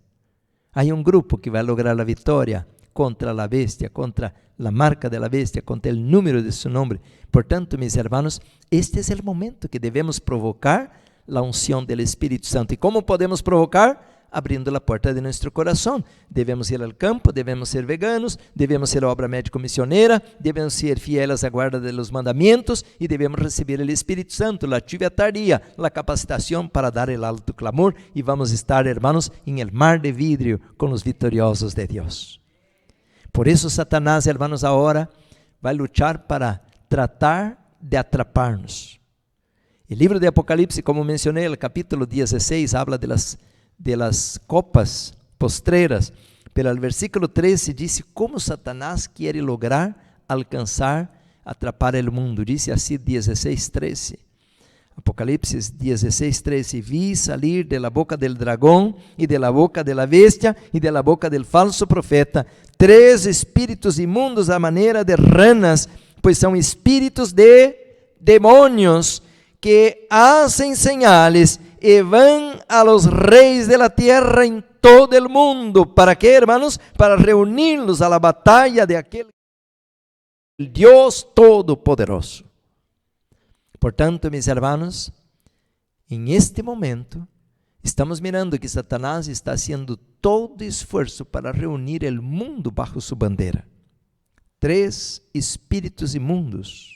Hay un grupo que va a lograr la victoria contra la bestia, contra la marca de la bestia, contra el número de su nombre. Por tanto, mis hermanos, este es el momento que debemos provocar la unción del Espíritu Santo. ¿Y cómo podemos provocar? abrindo a porta de nosso coração. Devemos ir ao campo, devemos ser veganos, devemos ser obra médico-missioneira, devemos ser fieles à guarda de los mandamentos e devemos receber o Espírito Santo, a lluvia tardía, a capacitação para dar o alto clamor e vamos estar, hermanos, em el mar de vidrio com os vitoriosos de Deus. Por isso Satanás, hermanos, agora vai lutar para tratar de atrapar-nos. O livro de Apocalipse, como mencionei, o capítulo 16, habla de las copas postreras, pero el versículo 13 dice como Satanás quiere lograr alcanzar, atrapar el mundo. Dice así 16:13. Apocalipse 16:13. Vi salir de la boca del dragón y de la boca de la bestia y de la boca del falso profeta 3 espíritus inmundos a manera de ranas, pues son espíritus de demonios que hacen señales y van a los reyes de la tierra en todo el mundo. ¿Para qué, hermanos? Para reunirlos a la batalla de aquel Dios Todopoderoso. Por tanto, mis hermanos, en este momento estamos mirando que Satanás está haciendo todo esfuerzo para reunir el mundo bajo su bandera. 3 espíritus inmundos.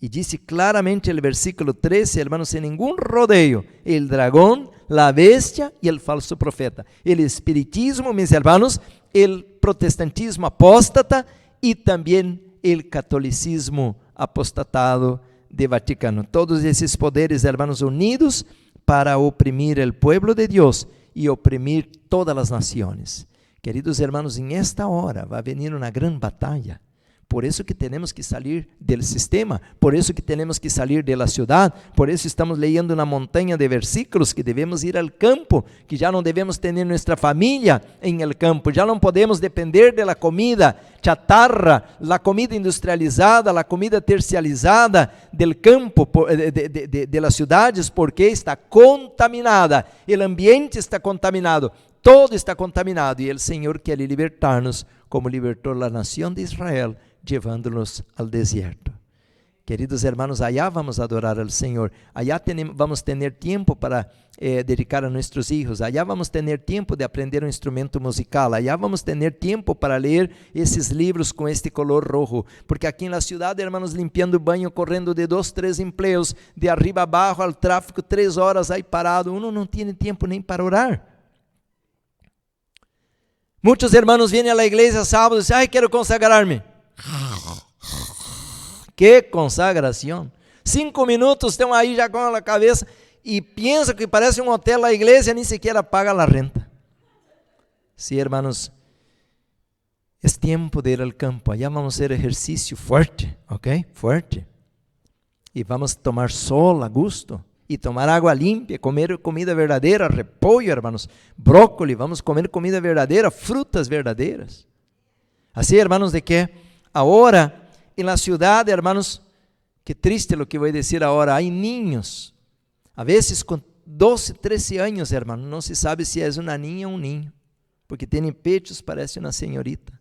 Y dice claramente el versículo 13, hermanos, sin ningún rodeo, el dragón, la bestia y el falso profeta. El espiritismo, mis hermanos, el protestantismo apóstata y también el catolicismo apostatado de Vaticano. Todos esses poderes, hermanos, unidos para oprimir el pueblo de Dios y oprimir todas las naciones. Queridos hermanos, en esta hora va a venir una gran batalla. Por isso que temos que sair do sistema, por isso que temos que sair da cidade, por isso estamos leyendo uma montanha de versículos que devemos ir ao campo, que já não devemos ter nossa família em el campo, já não podemos depender da comida chatarra, a comida industrializada, a comida terciarizada del campo, de las cidades, porque está contaminada, o ambiente está contaminado, todo está contaminado, e o Senhor quer libertar-nos, como libertou a nação de Israel, llevándolos al desierto. Queridos hermanos, allá vamos a adorar al Señor, allá vamos a tener tiempo para dedicar a nuestros hijos, allá vamos a tener tiempo de aprender un instrumento musical, allá vamos a tener tiempo para leer esses livros com este color rojo, porque aqui na cidade, hermanos, limpiando banho, correndo de 2, 3 empleos, de arriba abaixo al tráfico, 3 horas aí parado, uno não tem tempo nem para orar. Muitos hermanos vêm à igreja sábado e dizem, ai, quero consagrar-me. Que consagração! 5 minutos estão aí já com a cabeça e pensam que parece um hotel a igreja, nem sequer paga a renta. Sim, hermanos, é tempo de ir ao campo, allá vamos fazer exercício forte, ok? Forte. E vamos tomar sol a gusto, e tomar água limpa, comer comida verdadeira, repolho, hermanos, brócoli, vamos comer comida verdadeira, frutas verdadeiras. Assim, hermanos, de que agora, en la ciudad, hermanos, que triste lo que voy a decir ahora, hay niños, a veces con 12, 13 años, hermano, no se sabe si es una niña o un niño, porque tienen pechos, parece una señorita.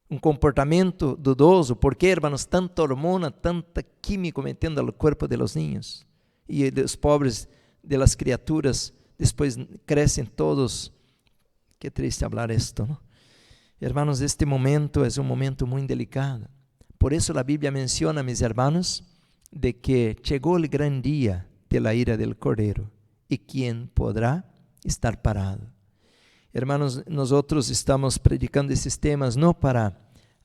Un comportamiento dudoso, ¿por qué, hermanos? Tanta hormona, tanta química metiendo al cuerpo de los niños, y los pobres de las criaturas, después crecen todos. Qué triste hablar esto, ¿no? Hermanos, este momento es un momento muy delicado. Por eso la Biblia menciona, mis hermanos, de que llegó el gran día de la ira del Cordero. ¿Y quién podrá estar parado? Hermanos, nosotros estamos predicando esses temas no para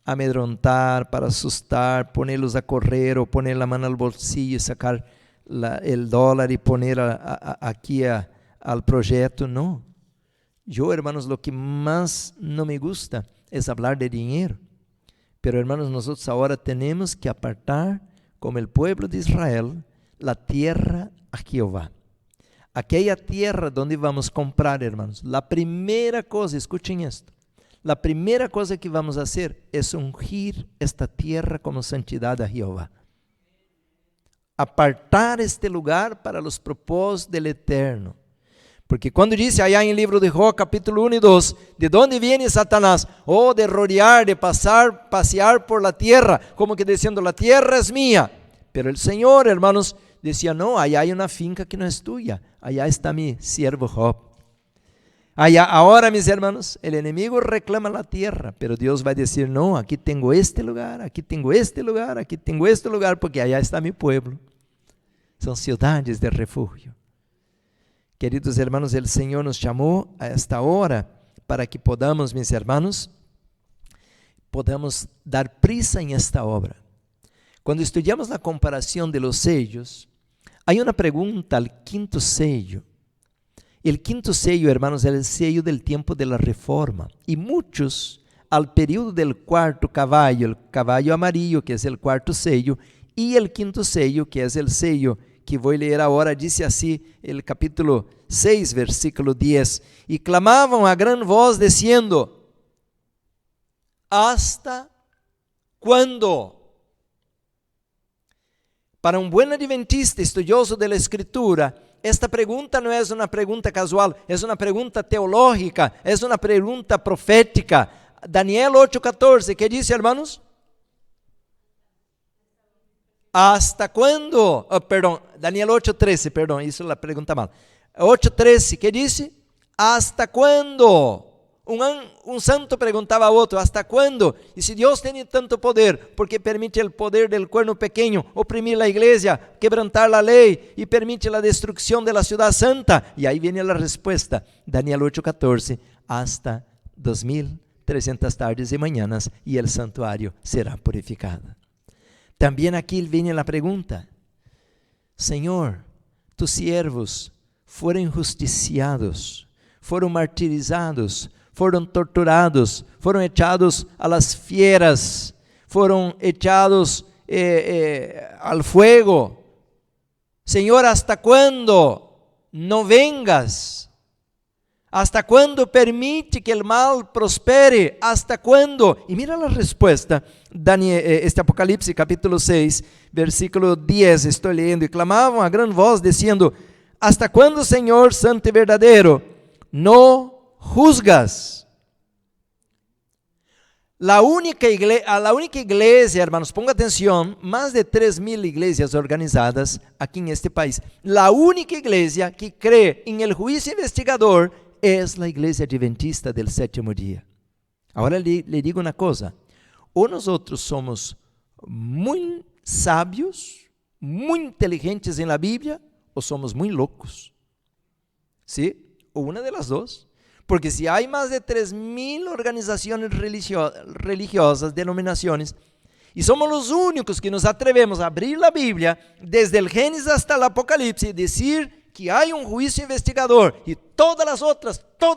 amedrontar, para asustar, ponerlos a correr o poner la mano al bolsillo, sacar el dólar y poner aquí al proyecto, no. Yo, hermanos, lo que más no me gusta es hablar de dinero. Pero, hermanos, nosotros ahora tenemos que apartar, como el pueblo de Israel, la tierra a Jehová. Aquella tierra donde vamos a comprar, hermanos. La primera cosa, escuchen esto, la primera cosa que vamos a hacer es ungir esta tierra como santidad a Jehová. Apartar este lugar para los propósitos del Eterno. Porque quando disse allá em livro de Jó, capítulo 1 e 2, de onde viene Satanás? Oh, de rodear, de passear por la tierra, como que dizendo, la tierra es mía. Pero el Señor, hermanos, decía, no, allá hay una finca que no es tuya, allá está mi siervo Job. Allá, ahora, mis hermanos, el enemigo reclama la tierra, pero Dios va a decir, no, aquí tengo este lugar, aquí tengo este lugar, aquí tengo este lugar, porque allá está mi pueblo. Son ciudades de refugio. Queridos hermanos, el Señor nos llamó a esta hora para que podamos, mis hermanos, podamos dar prisa en esta obra. Cuando estudiamos la comparación de los sellos, hay una pregunta al quinto sello. El quinto sello, hermanos, es el sello del tiempo de la reforma. Y muchos, al periodo del cuarto caballo, el caballo amarillo, que es el cuarto sello, y el quinto sello, que es el sello que voy a leer ahora, dice así el capítulo 6, versículo 10. Y clamaban a gran voz diciendo, ¿hasta cuándo? Para un buen adventista, estudioso de la Escritura, esta pregunta no es una pregunta casual, es una pregunta teológica, es una pregunta profética. Daniel 8:14, ¿qué dice, hermanos? ¿Hasta cuándo? Daniel 8:13, perdón, hice la pregunta mal. 8:13, ¿qué dice? ¿Hasta cuándo? Un santo preguntaba a otro, ¿hasta cuándo? Y si Dios tiene tanto poder, ¿por qué permite el poder del cuerno pequeño oprimir la iglesia, quebrantar la ley y permite la destrucción de la ciudad santa? Y ahí viene la respuesta, Daniel 8:14, hasta 2300 tardes y mañanas y el santuario será purificado. También aquí viene la pregunta, Señor, tus siervos fueron injusticiados, fueron martirizados, fueron torturados, fueron echados a las fieras, fueron echados al fuego. Señor, ¿hasta cuándo no vengas? ¿Hasta cuándo permite que el mal prospere? ¿Hasta cuándo? Y mira la respuesta, este Apocalipsis capítulo 6, versículo 10, estoy leyendo, y clamaban a gran voz diciendo, ¿hasta cuándo, Señor santo y verdadero, no juzgas? La única iglesia, hermanos, ponga atención, más de 3,000 iglesias organizadas aquí en este país. La única iglesia que cree en el juicio investigador es la iglesia adventista del séptimo día. Ahora le digo una cosa, o nosotros somos muy sabios, muy inteligentes en la Biblia, o somos muy locos. ¿Sí? O una de las dos. Porque si hay más de 3,000 organizaciones religiosas, denominaciones, y somos los únicos que nos atrevemos a abrir la Biblia, desde el Génesis hasta el Apocalipsis, y decir que hay un juicio investigador, y todas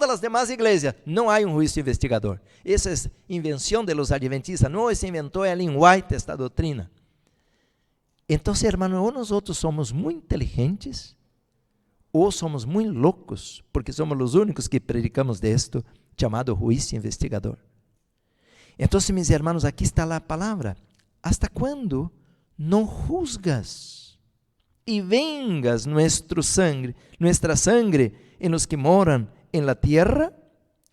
las demás iglesias, no hay un juicio investigador. Esa es invención de los adventistas, no se inventó Ellen White esta doctrina. Entonces, hermano, o nosotros somos muy inteligentes, o somos muy locos, porque somos los únicos que predicamos de esto, llamado juicio investigador. Entonces, mis hermanos, aquí está la palabra. ¿Hasta cuándo no juzgas y vengas nuestra sangre en los que moran en la tierra?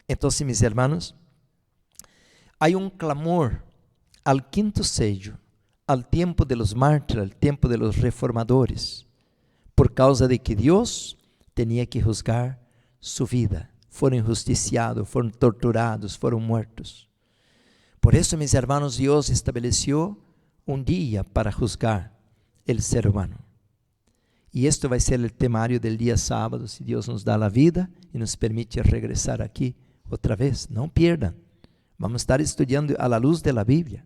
Entonces, mis hermanos, hay un clamor al quinto sello, al tiempo de los mártires, al tiempo de los reformadores, por causa de que Dios tenía que juzgar su vida. Fueron injusticiados, fueron torturados, fueron muertos. Por eso, mis hermanos, Dios estableció un día para juzgar el ser humano. Y esto va a ser el temario del día sábado, si Dios nos da la vida y nos permite regresar aquí otra vez. No pierdan. Vamos a estar estudiando a la luz de la Biblia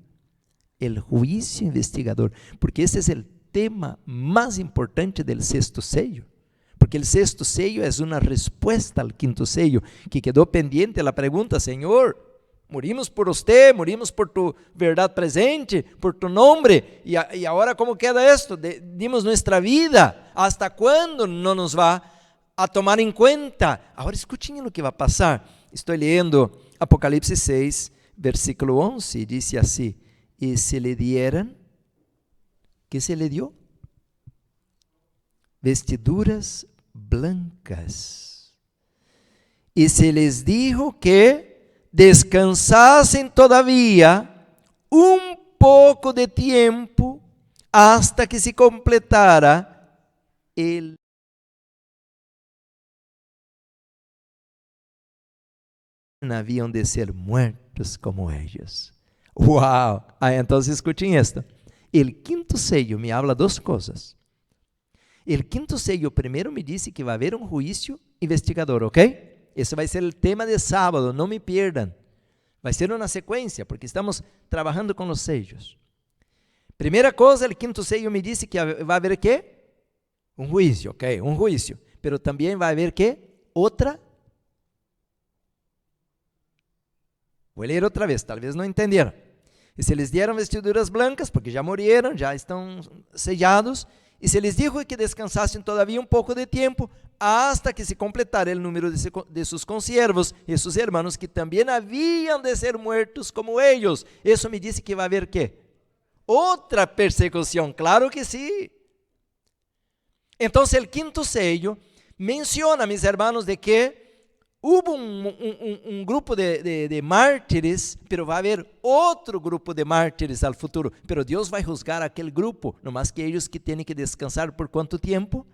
el juicio investigador, porque ese es el tema más importante del sexto sello, porque el sexto sello es una respuesta al quinto sello, que quedó pendiente la pregunta, Señor, morimos por usted, morimos por tu verdad presente, por tu nombre, y ahora ¿cómo queda esto? Dimos nuestra vida, ¿hasta cuándo no nos va a tomar en cuenta? Ahora escuchen lo que va a pasar. Estoy leyendo Apocalipsis 6, versículo 11, dice así, y se le dieran, ¿qué se le dio? Vestiduras blancas. Y se les dijo que descansasen todavía un poco de tiempo hasta que se completara el habían de ser muertos como ellos. ¡Wow! Entonces escuchen esto. El quinto sello me habla dos cosas. El quinto sello primero me dice que va a haber un juicio investigador, ¿ok? Eso va a ser el tema de sábado, no me pierdan. Va a ser una secuencia, porque estamos trabajando con los sellos. Primera cosa, el quinto sello me dice que va a haber ¿qué? Un juicio, ¿ok? Un juicio. Pero también va a haber ¿qué? Otra. Voy a leer otra vez, tal vez no entendieron. Y se les dieron vestiduras blancas, porque ya murieron, ya están sellados. Y se les dijo que descansasen todavía un poco de tiempo, hasta que se completara el número de sus consiervos y sus hermanos, que también habían de ser muertos como ellos. Eso me dice que va a haber ¿qué? Otra persecución, claro que sí. Entonces el quinto sello menciona, mis hermanos, de que hubo un grupo de mártires, pero va a haber otro grupo de mártires al futuro. Pero Dios va a juzgar a aquel grupo, no más que ellos que tienen que descansar por ¿cuánto tiempo?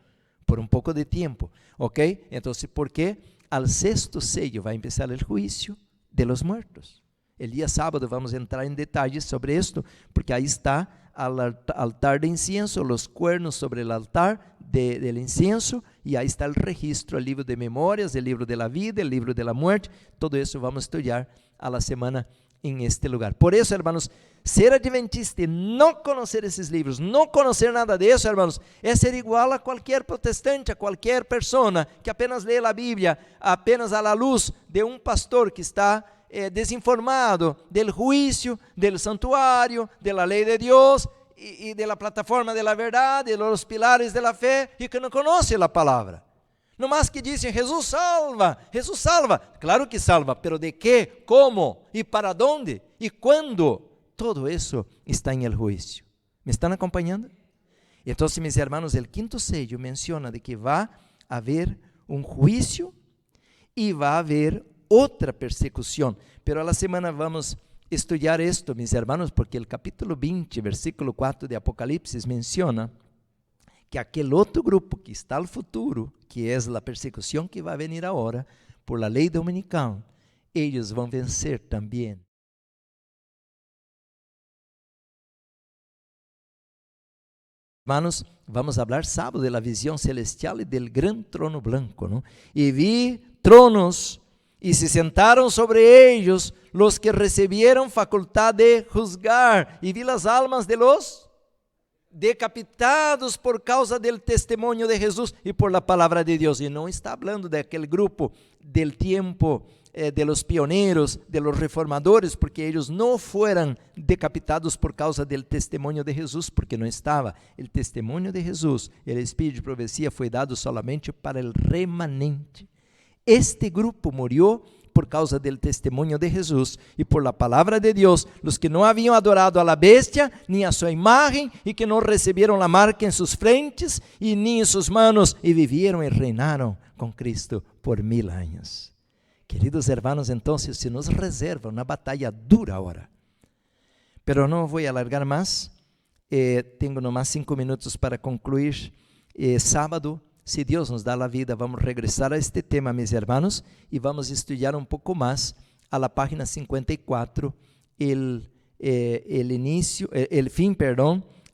Por un poco de tiempo, ¿ok? Entonces, ¿por qué? Al sexto sello va a empezar el juicio de los muertos. El día sábado vamos a entrar en detalles sobre esto, porque ahí está al altar de incienso, los cuernos sobre el altar del incienso, y ahí está el registro, el libro de memorias, el libro de la vida, el libro de la muerte. Todo eso vamos a estudiar a la semana en este lugar. Por eso, hermanos, ser adventista y no conocer esos libros, no conocer nada de eso, hermanos, es ser igual a cualquier protestante, a cualquier persona que apenas lee la Biblia, apenas a la luz de un pastor que está desinformado del juicio, del santuario, de la ley de Dios y de la plataforma de la verdad, de los pilares de la fe, y que no conoce la palabra. No más que dicen, Jesús salva, claro que salva, pero ¿de qué? ¿Cómo? ¿Y para dónde? ¿Y cuándo? Todo eso está en el juicio. ¿Me están acompañando? Entonces, mis hermanos, el quinto sello menciona de que va a haber un juicio y va a haber otra persecución. Pero a la semana vamos a estudiar esto, mis hermanos, porque el capítulo 20, versículo 4 de Apocalipsis menciona que aquel otro grupo que está al futuro, que es la persecución que va a venir ahora por la ley dominical, ellos van a vencer también. Hermanos, vamos a hablar sábado de la visión celestial y del gran trono blanco, ¿no? Y vi tronos y se sentaron sobre ellos los que recibieron facultad de juzgar, y vi las almas de los decapitados por causa del testimonio de Jesús y por la palabra de Dios. Y no está hablando de aquel grupo del tiempo de los pioneros, de los reformadores, porque ellos no fueran decapitados por causa del testimonio de Jesús, porque no estaba. El testimonio de Jesús, el espíritu de profecía fue dado solamente para el remanente. Este grupo murió por causa del testimonio de Jesús y por la palabra de Dios, los que no habían adorado a la bestia ni a su imagen y que no recibieron la marca en sus frentes y ni en sus manos, y vivieron y reinaron con Cristo por 1000 años. Queridos hermanos, entonces se nos reserva una batalla dura ahora, pero no voy a alargar más. Tengo nomás 5 minutos para concluir. Sábado, si Dios nos da la vida, vamos a regresar a este tema, mis hermanos, y vamos a estudiar un poco más a la página 54, el fin,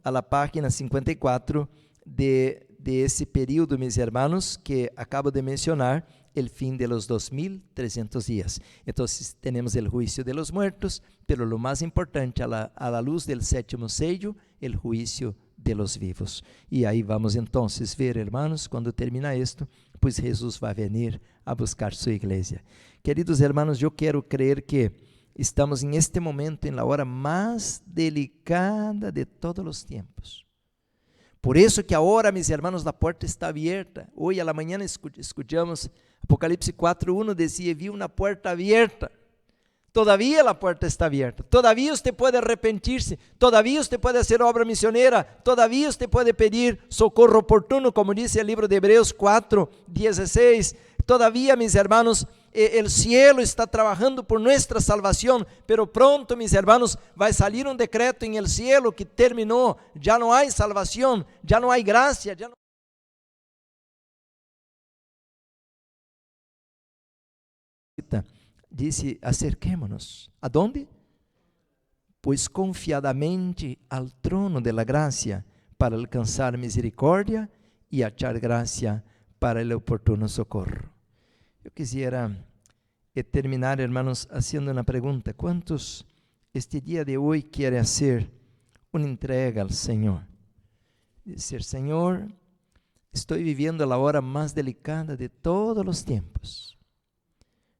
a la página 54 de ese período, mis hermanos, que acabo de mencionar, el fin de los 2300 días. Entonces tenemos el juicio de los muertos, pero lo más importante, a la luz del séptimo sello, el juicio de los vivos. Y ahí vamos entonces ver, hermanos, cuando termina esto, pues Jesús va a venir a buscar su iglesia. Queridos hermanos, yo quiero creer que estamos en este momento en la hora más delicada de todos los tiempos. Por eso que ahora, mis hermanos, la puerta está abierta. Hoy a la mañana escuchamos Apocalipsis 4:1, decía, vi una puerta abierta. Todavía la puerta está abierta, todavía usted puede arrepentirse, todavía usted puede hacer obra misionera, todavía usted puede pedir socorro oportuno, como dice el libro de Hebreos 4:16. Todavía, mis hermanos, el cielo está trabajando por nuestra salvación, pero pronto, mis hermanos, va a salir un decreto en el cielo que terminó, ya no hay salvación, ya no hay gracia, ya no dice, acerquémonos. ¿A dónde? Pues confiadamente al trono de la gracia para alcanzar misericordia y achar gracia para el oportuno socorro. Yo quisiera terminar, hermanos, haciendo una pregunta. ¿Cuántos este día de hoy quieren hacer una entrega al Señor? Decir, Señor, estoy viviendo la hora más delicada de todos los tiempos.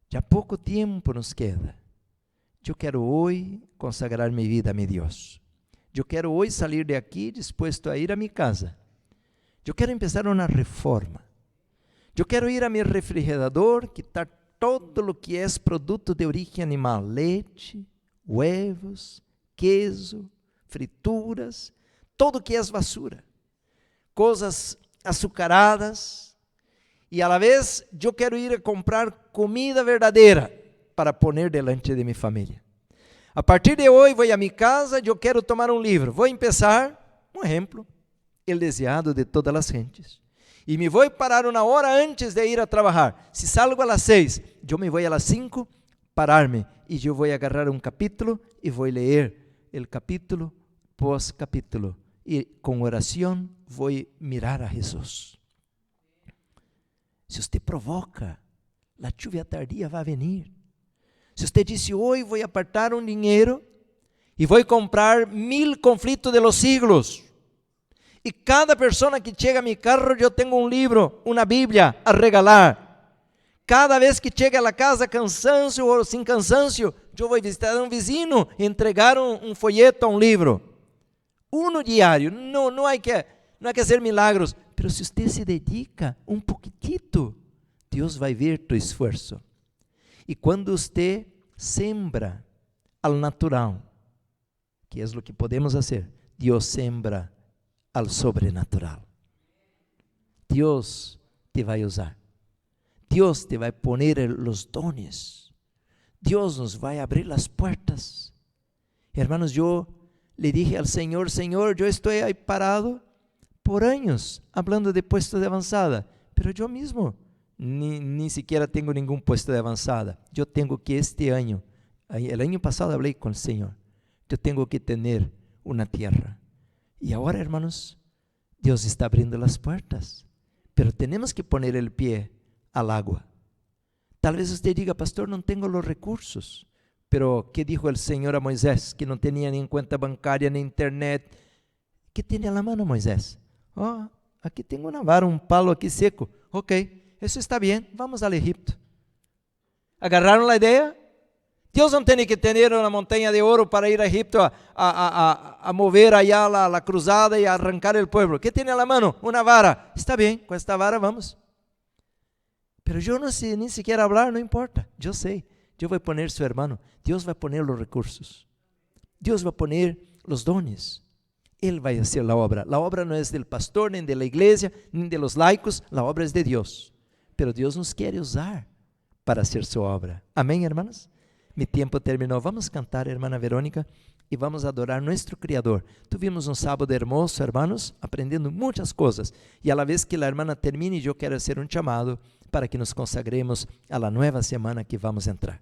Ya poco tiempo nos queda. Yo quiero hoy consagrar mi vida a mi Dios. Yo quiero hoy salir de aquí dispuesto a ir a mi casa. Yo quiero empezar una reforma. Yo quiero ir a mi refrigerador, quitar todo lo que es producto de origen animal, leche, huevos, queso, frituras, todo que es basura, cosas azucaradas, y a la vez yo quiero ir a comprar comida verdadera para poner delante de mi familia. A partir de hoy voy a mi casa, yo quiero tomar un libro, voy a empezar, un ejemplo, El deseado de todas las gentes. Y me voy a parar una hora antes de ir a trabajar. Si salgo a las 6, yo me voy a las 5, pararme, y yo voy a agarrar un capítulo y voy a leer el capítulo pos capítulo. Y con oración voy a mirar a Jesús. Si usted provoca, la lluvia tardía va a venir. Si usted dice, hoy voy a apartar un dinero y voy a comprar 1000 conflictos de los siglos, y cada persona que llega a mi carro, yo tengo un libro, una Biblia a regalar. Cada vez que llegue a la casa, cansancio o sin cansancio, yo voy a visitar a un vecino y entregar un folleto, un libro. Uno diario, no hay que hacer milagros, pero si usted se dedica un poquitito, Dios va a ver tu esfuerzo. Y cuando usted sembra al natural, que es lo que podemos hacer, Dios sembra al sobrenatural. Dios te va a usar. Dios te va a poner los dones. Dios nos va a abrir las puertas. Hermanos, yo le dije al Señor, Señor, yo estoy ahí parado por años hablando de puestos de avanzada, pero yo mismo ni siquiera tengo ningún puesto de avanzada. Yo tengo que este año, el año pasado hablé con el Señor, yo tengo que tener una tierra. Y ahora, hermanos, Dios está abriendo las puertas, pero tenemos que poner el pie al agua. Tal vez usted diga, pastor, no tengo los recursos, pero ¿qué dijo el Señor a Moisés? Que no tenía ni cuenta bancaria, ni internet. ¿Qué tiene a la mano Moisés? Aquí tengo una vara, un palo aquí seco. Ok, eso está bien, vamos al Egipto. ¿Agarraron la idea? Dios no tiene que tener una montaña de oro para ir a Egipto a mover allá la cruzada y a arrancar el pueblo. ¿Qué tiene a la mano? Una vara. Está bien, con esta vara vamos. Pero yo no sé ni siquiera hablar, no importa. Yo sé, yo voy a poner su hermano. Dios va a poner los recursos. Dios va a poner los dones. Él va a hacer la obra. La obra no es del pastor, ni de la iglesia, ni de los laicos. La obra es de Dios. Pero Dios nos quiere usar para hacer su obra. Amén, hermanos. Mi tiempo terminó. Vamos a cantar, hermana Verónica, y vamos a adorar a nuestro Criador. Tuvimos un sábado hermoso, hermanos, aprendiendo muchas cosas. Y a la vez que la hermana termine, yo quiero hacer un llamado para que nos consagremos a la nueva semana que vamos a entrar.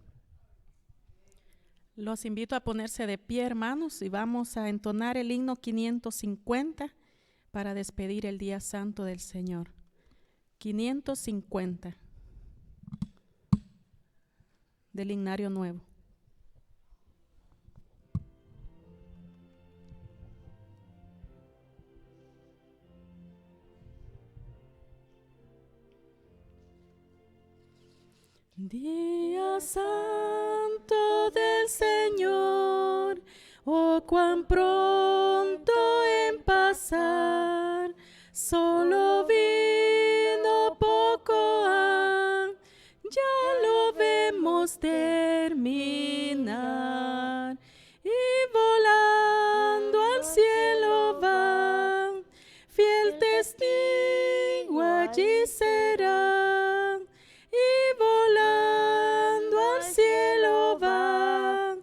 Los invito a ponerse de pie, hermanos, y vamos a entonar el himno 550 para despedir el día santo del Señor. 550 del Himnario Nuevo. Día santo del Señor, oh cuán pronto en pasar, solo vino poco ha, ya lo vemos terminar, y volando al cielo va, fiel testigo allí será. Y volando al cielo va,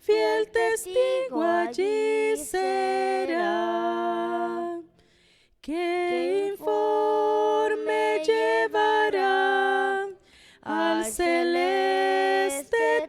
fiel testigo allí será. ¿Qué informe llevará al celeste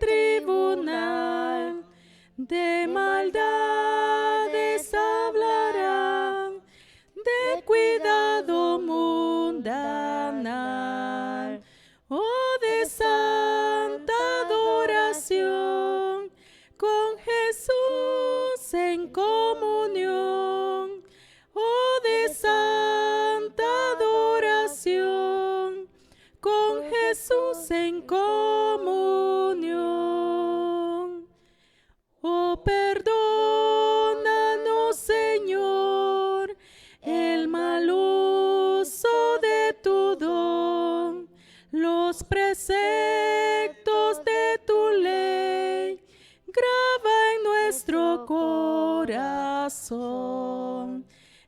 en comunión. Oh, perdónanos, Señor, el mal uso de tu don, los preceptos de tu ley, graba en nuestro corazón.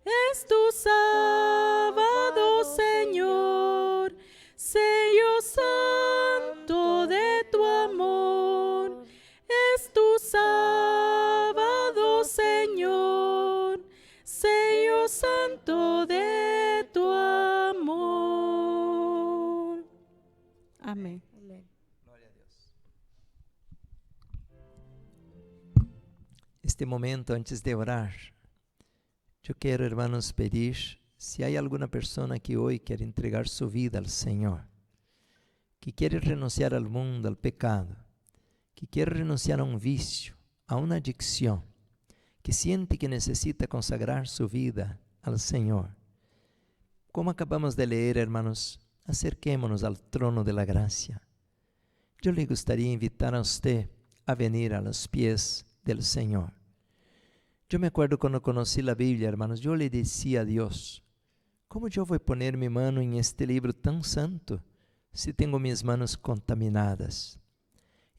Es tu sábado, Señor, sello santo de tu amor. Es tu sábado, Señor, sello santo de tu amor. Amén. Este momento antes de orar, yo quiero, hermanos, pedir, si hay alguna persona que hoy quiere entregar su vida al Señor, que quiere renunciar al mundo, al pecado, que quiere renunciar a un vicio, a una adicción, que siente que necesita consagrar su vida al Señor. Como acabamos de leer, hermanos, acerquémonos al trono de la gracia. Yo le gustaría invitar a usted a venir a los pies del Señor. Yo me acuerdo cuando conocí la Biblia, hermanos, yo le decía a Dios, ¿cómo yo voy a poner mi mano en este libro tan santo si tengo mis manos contaminadas?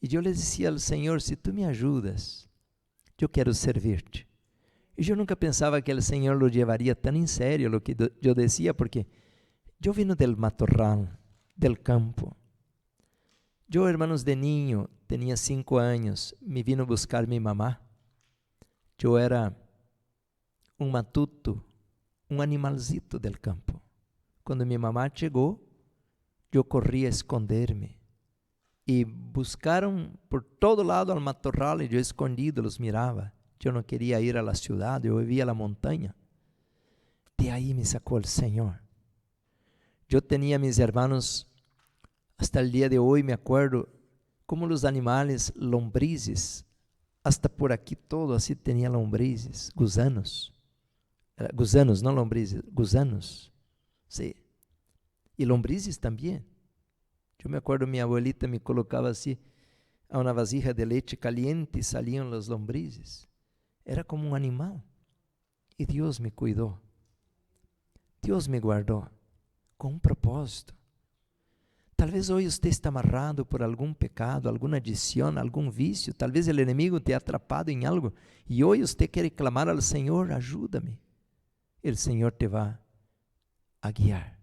Y yo le decía al Señor, si tú me ayudas, yo quiero servirte. Y yo nunca pensaba que el Señor lo llevaría tan en serio lo que yo decía, porque yo vino del matorral, del campo. Yo, hermanos, de niño, tenía 5 años, me vino a buscar mi mamá. Yo era un matuto, un animalcito del campo. Cuando mi mamá llegó, yo corrí a esconderme. Y buscaron por todo lado al matorral y yo escondido los miraba. Yo no quería ir a la ciudad, yo vivía en la montaña. De ahí me sacó el Señor. Yo tenía mis hermanos, hasta el día de hoy me acuerdo, como los animales, lombrices, hasta por aquí todo así tenía lombrices, gusanos. Gusanos, no lombrices, gusanos. Sí. Y lombrices también. Yo me acuerdo, mi abuelita me colocaba así a una vasija de leche caliente y salían los lombrices. Era como un animal. Y Dios me cuidó. Dios me guardó con un propósito. Tal vez hoy usted está amarrado por algún pecado, alguna adicción, algún vicio. Tal vez el enemigo te ha atrapado en algo. Y hoy usted quiere clamar al Señor, ayúdame. El Señor te va a guiar.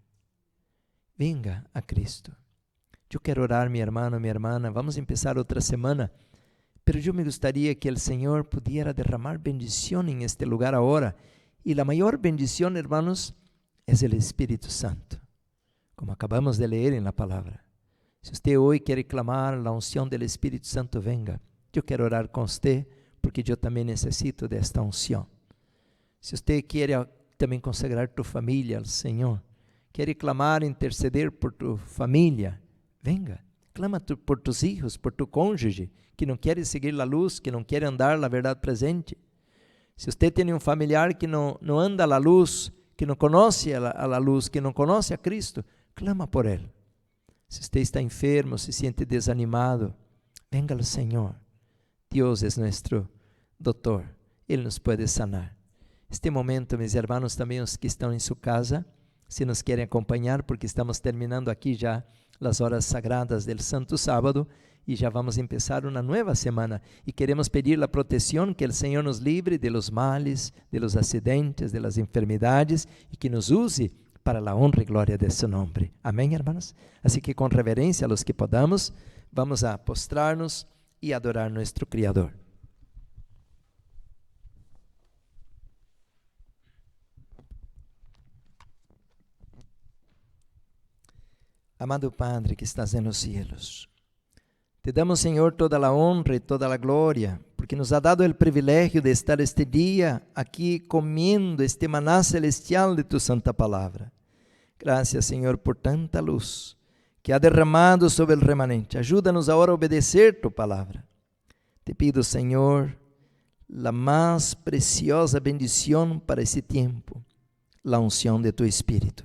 Venga a Cristo. Yo quiero orar, mi hermano, mi hermana. Vamos a empezar otra semana. Pero yo me gustaría que el Señor pudiera derramar bendición en este lugar ahora. Y la mayor bendición, hermanos, es el Espíritu Santo. Como acabamos de leer en la palabra. Si usted hoy quiere clamar la unción del Espíritu Santo, venga. Yo quiero orar con usted porque yo también necesito de esta unción. Si usted quiere también consagrar tu familia al Señor, quiere clamar, interceder por tu familia, venga. Clama por tus hijos, por tu cónyuge, que não quer seguir a luz, que não quer andar na verdade presente. Se você tem um familiar que não anda na luz, que não conhece a luz, que não conhece a Cristo, clama por ele. Se você está enfermo, se sente desanimado, venga ao Senhor. Deus é nosso doutor, Ele nos pode sanar. Este momento, meus irmãos, também os que estão em sua casa, se nos querem acompanhar, porque estamos terminando aqui já as horas sagradas del Santo Sábado e já vamos começar uma nova semana e queremos pedir a proteção, que o Senhor nos livre de los males, de los acidentes, de las enfermidades e que nos use para a honra e glória de seu nome. Amém, hermanos? Assim que com reverência, a los que podamos, vamos a postrar-nos e adorar nosso Criador. Amado Padre que estás en los cielos, te damos, Señor, toda la honra y toda la gloria, porque nos ha dado el privilegio de estar este día aquí comiendo este maná celestial de tu santa palabra. Gracias, Señor, por tanta luz que ha derramado sobre el remanente. Ayúdanos ahora a obedecer tu palabra. Te pido, Señor, la más preciosa bendición para ese tiempo, la unción de tu Espíritu.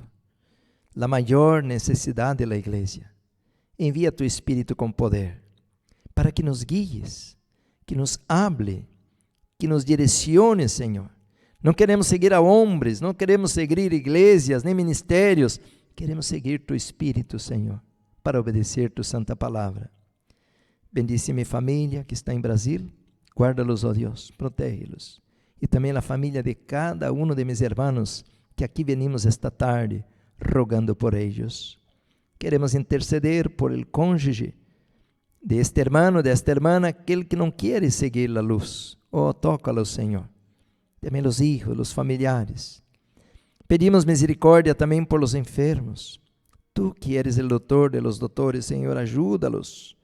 La mayor necesidad de la iglesia Envia tu Espírito com poder, para que nos guies, que nos hable, que nos direcione, Senhor. Não queremos seguir a homens, não queremos seguir igrejas, nem ministérios. Queremos seguir tu Espírito, Senhor, para obedecer tu santa palavra. Bendice minha família que está em Brasil. Guarda-los, ó Deus, protege-los. E também a família de cada um de meus irmãos que aqui venimos esta tarde, rogando por eles. Queremos interceder por el cônjuge de este hermano, de esta hermana, aquele que não quer seguir a luz. Oh, tócalo, Senhor. Também os hijos, os familiares. Pedimos misericórdia também por los enfermos. Tu que eres o doutor de los doutores, Senhor, ajuda-los.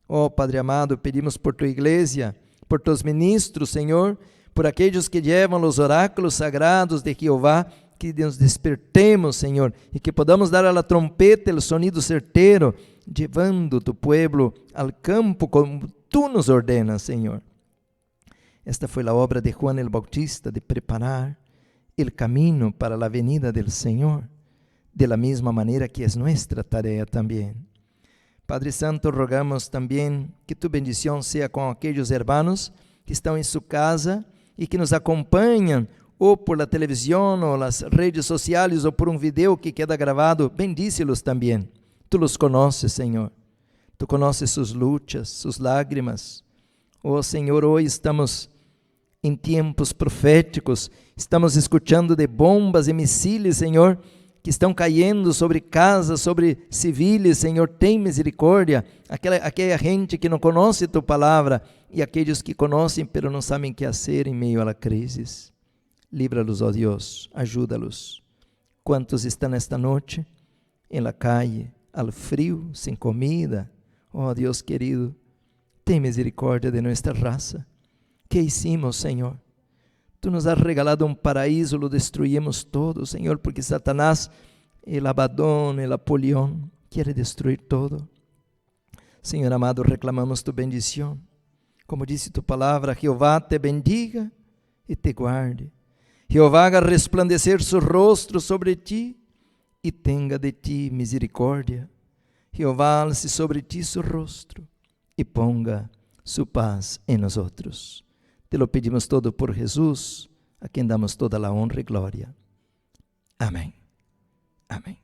Oh, Padre amado, pedimos por tua igreja, por tus ministros, Senhor, por aqueles que levam os oráculos sagrados de Jeová, que nos despertemos, Senhor, e que podamos dar a la trompeta el sonido certeiro, llevando tu pueblo al campo como tu nos ordenas, Senhor. Esta foi a obra de Juan el Bautista, de preparar el camino para la venida del Senhor, de la misma manera que es nuestra tarea também. Padre Santo, rogamos também que tu bendição seja com aqueles hermanos que estão em sua casa e que nos acompanham ou por la televisão, ou nas redes sociais, ou por um vídeo que queda gravado. Bendícelos também. Tu los conoces, Senhor. Tu conoces suas lutas, suas lágrimas. Oh, Senhor, hoje estamos em tempos proféticos, estamos escutando de bombas e misiles, Senhor, que estão caindo sobre casas, sobre civis. Senhor, tem misericórdia. Aquela gente que não conhece tu palavra e aqueles que conhecem, pero não sabem o que fazer em meio à crise. Livra-los, ó Deus, ajuda-los. Quantos estão esta noite em la calle, al frio, sem comida? Ó Deus querido, tem misericórdia de nossa raça. Que hicimos, Senhor? Tu nos has regalado um paraíso, lo destruímos todo, Senhor, porque Satanás, el Abadón, el Apolión, quiere destruir todo. Senhor amado, reclamamos tu bendição. Como disse tu palavra, Jeová te bendiga e te guarde. Jeová haga resplandecer su rostro sobre ti e tenga de ti misericórdia. Jeová alce sobre ti su rostro e ponga su paz em nós outros. Te lo pedimos todo por Jesus, a quem damos toda a honra e glória. Amém. Amém.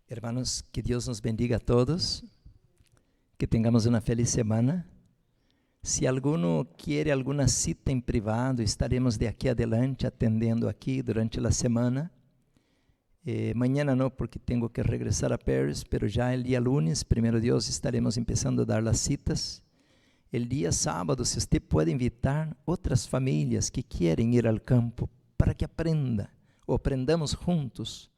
Hermanos, que Deus nos bendiga a todos, que tengamos uma feliz semana. Se alguno quer alguma cita em privado, estaremos de aqui adelante atendendo aqui durante a semana. Mañana não, porque tenho que regressar a Paris, pero já el dia lunes, primero Dios, estaremos empezando a dar las citas. El dia sábado, se usted pode invitar outras famílias que querem ir ao campo, para que aprenda, ou aprendamos juntos.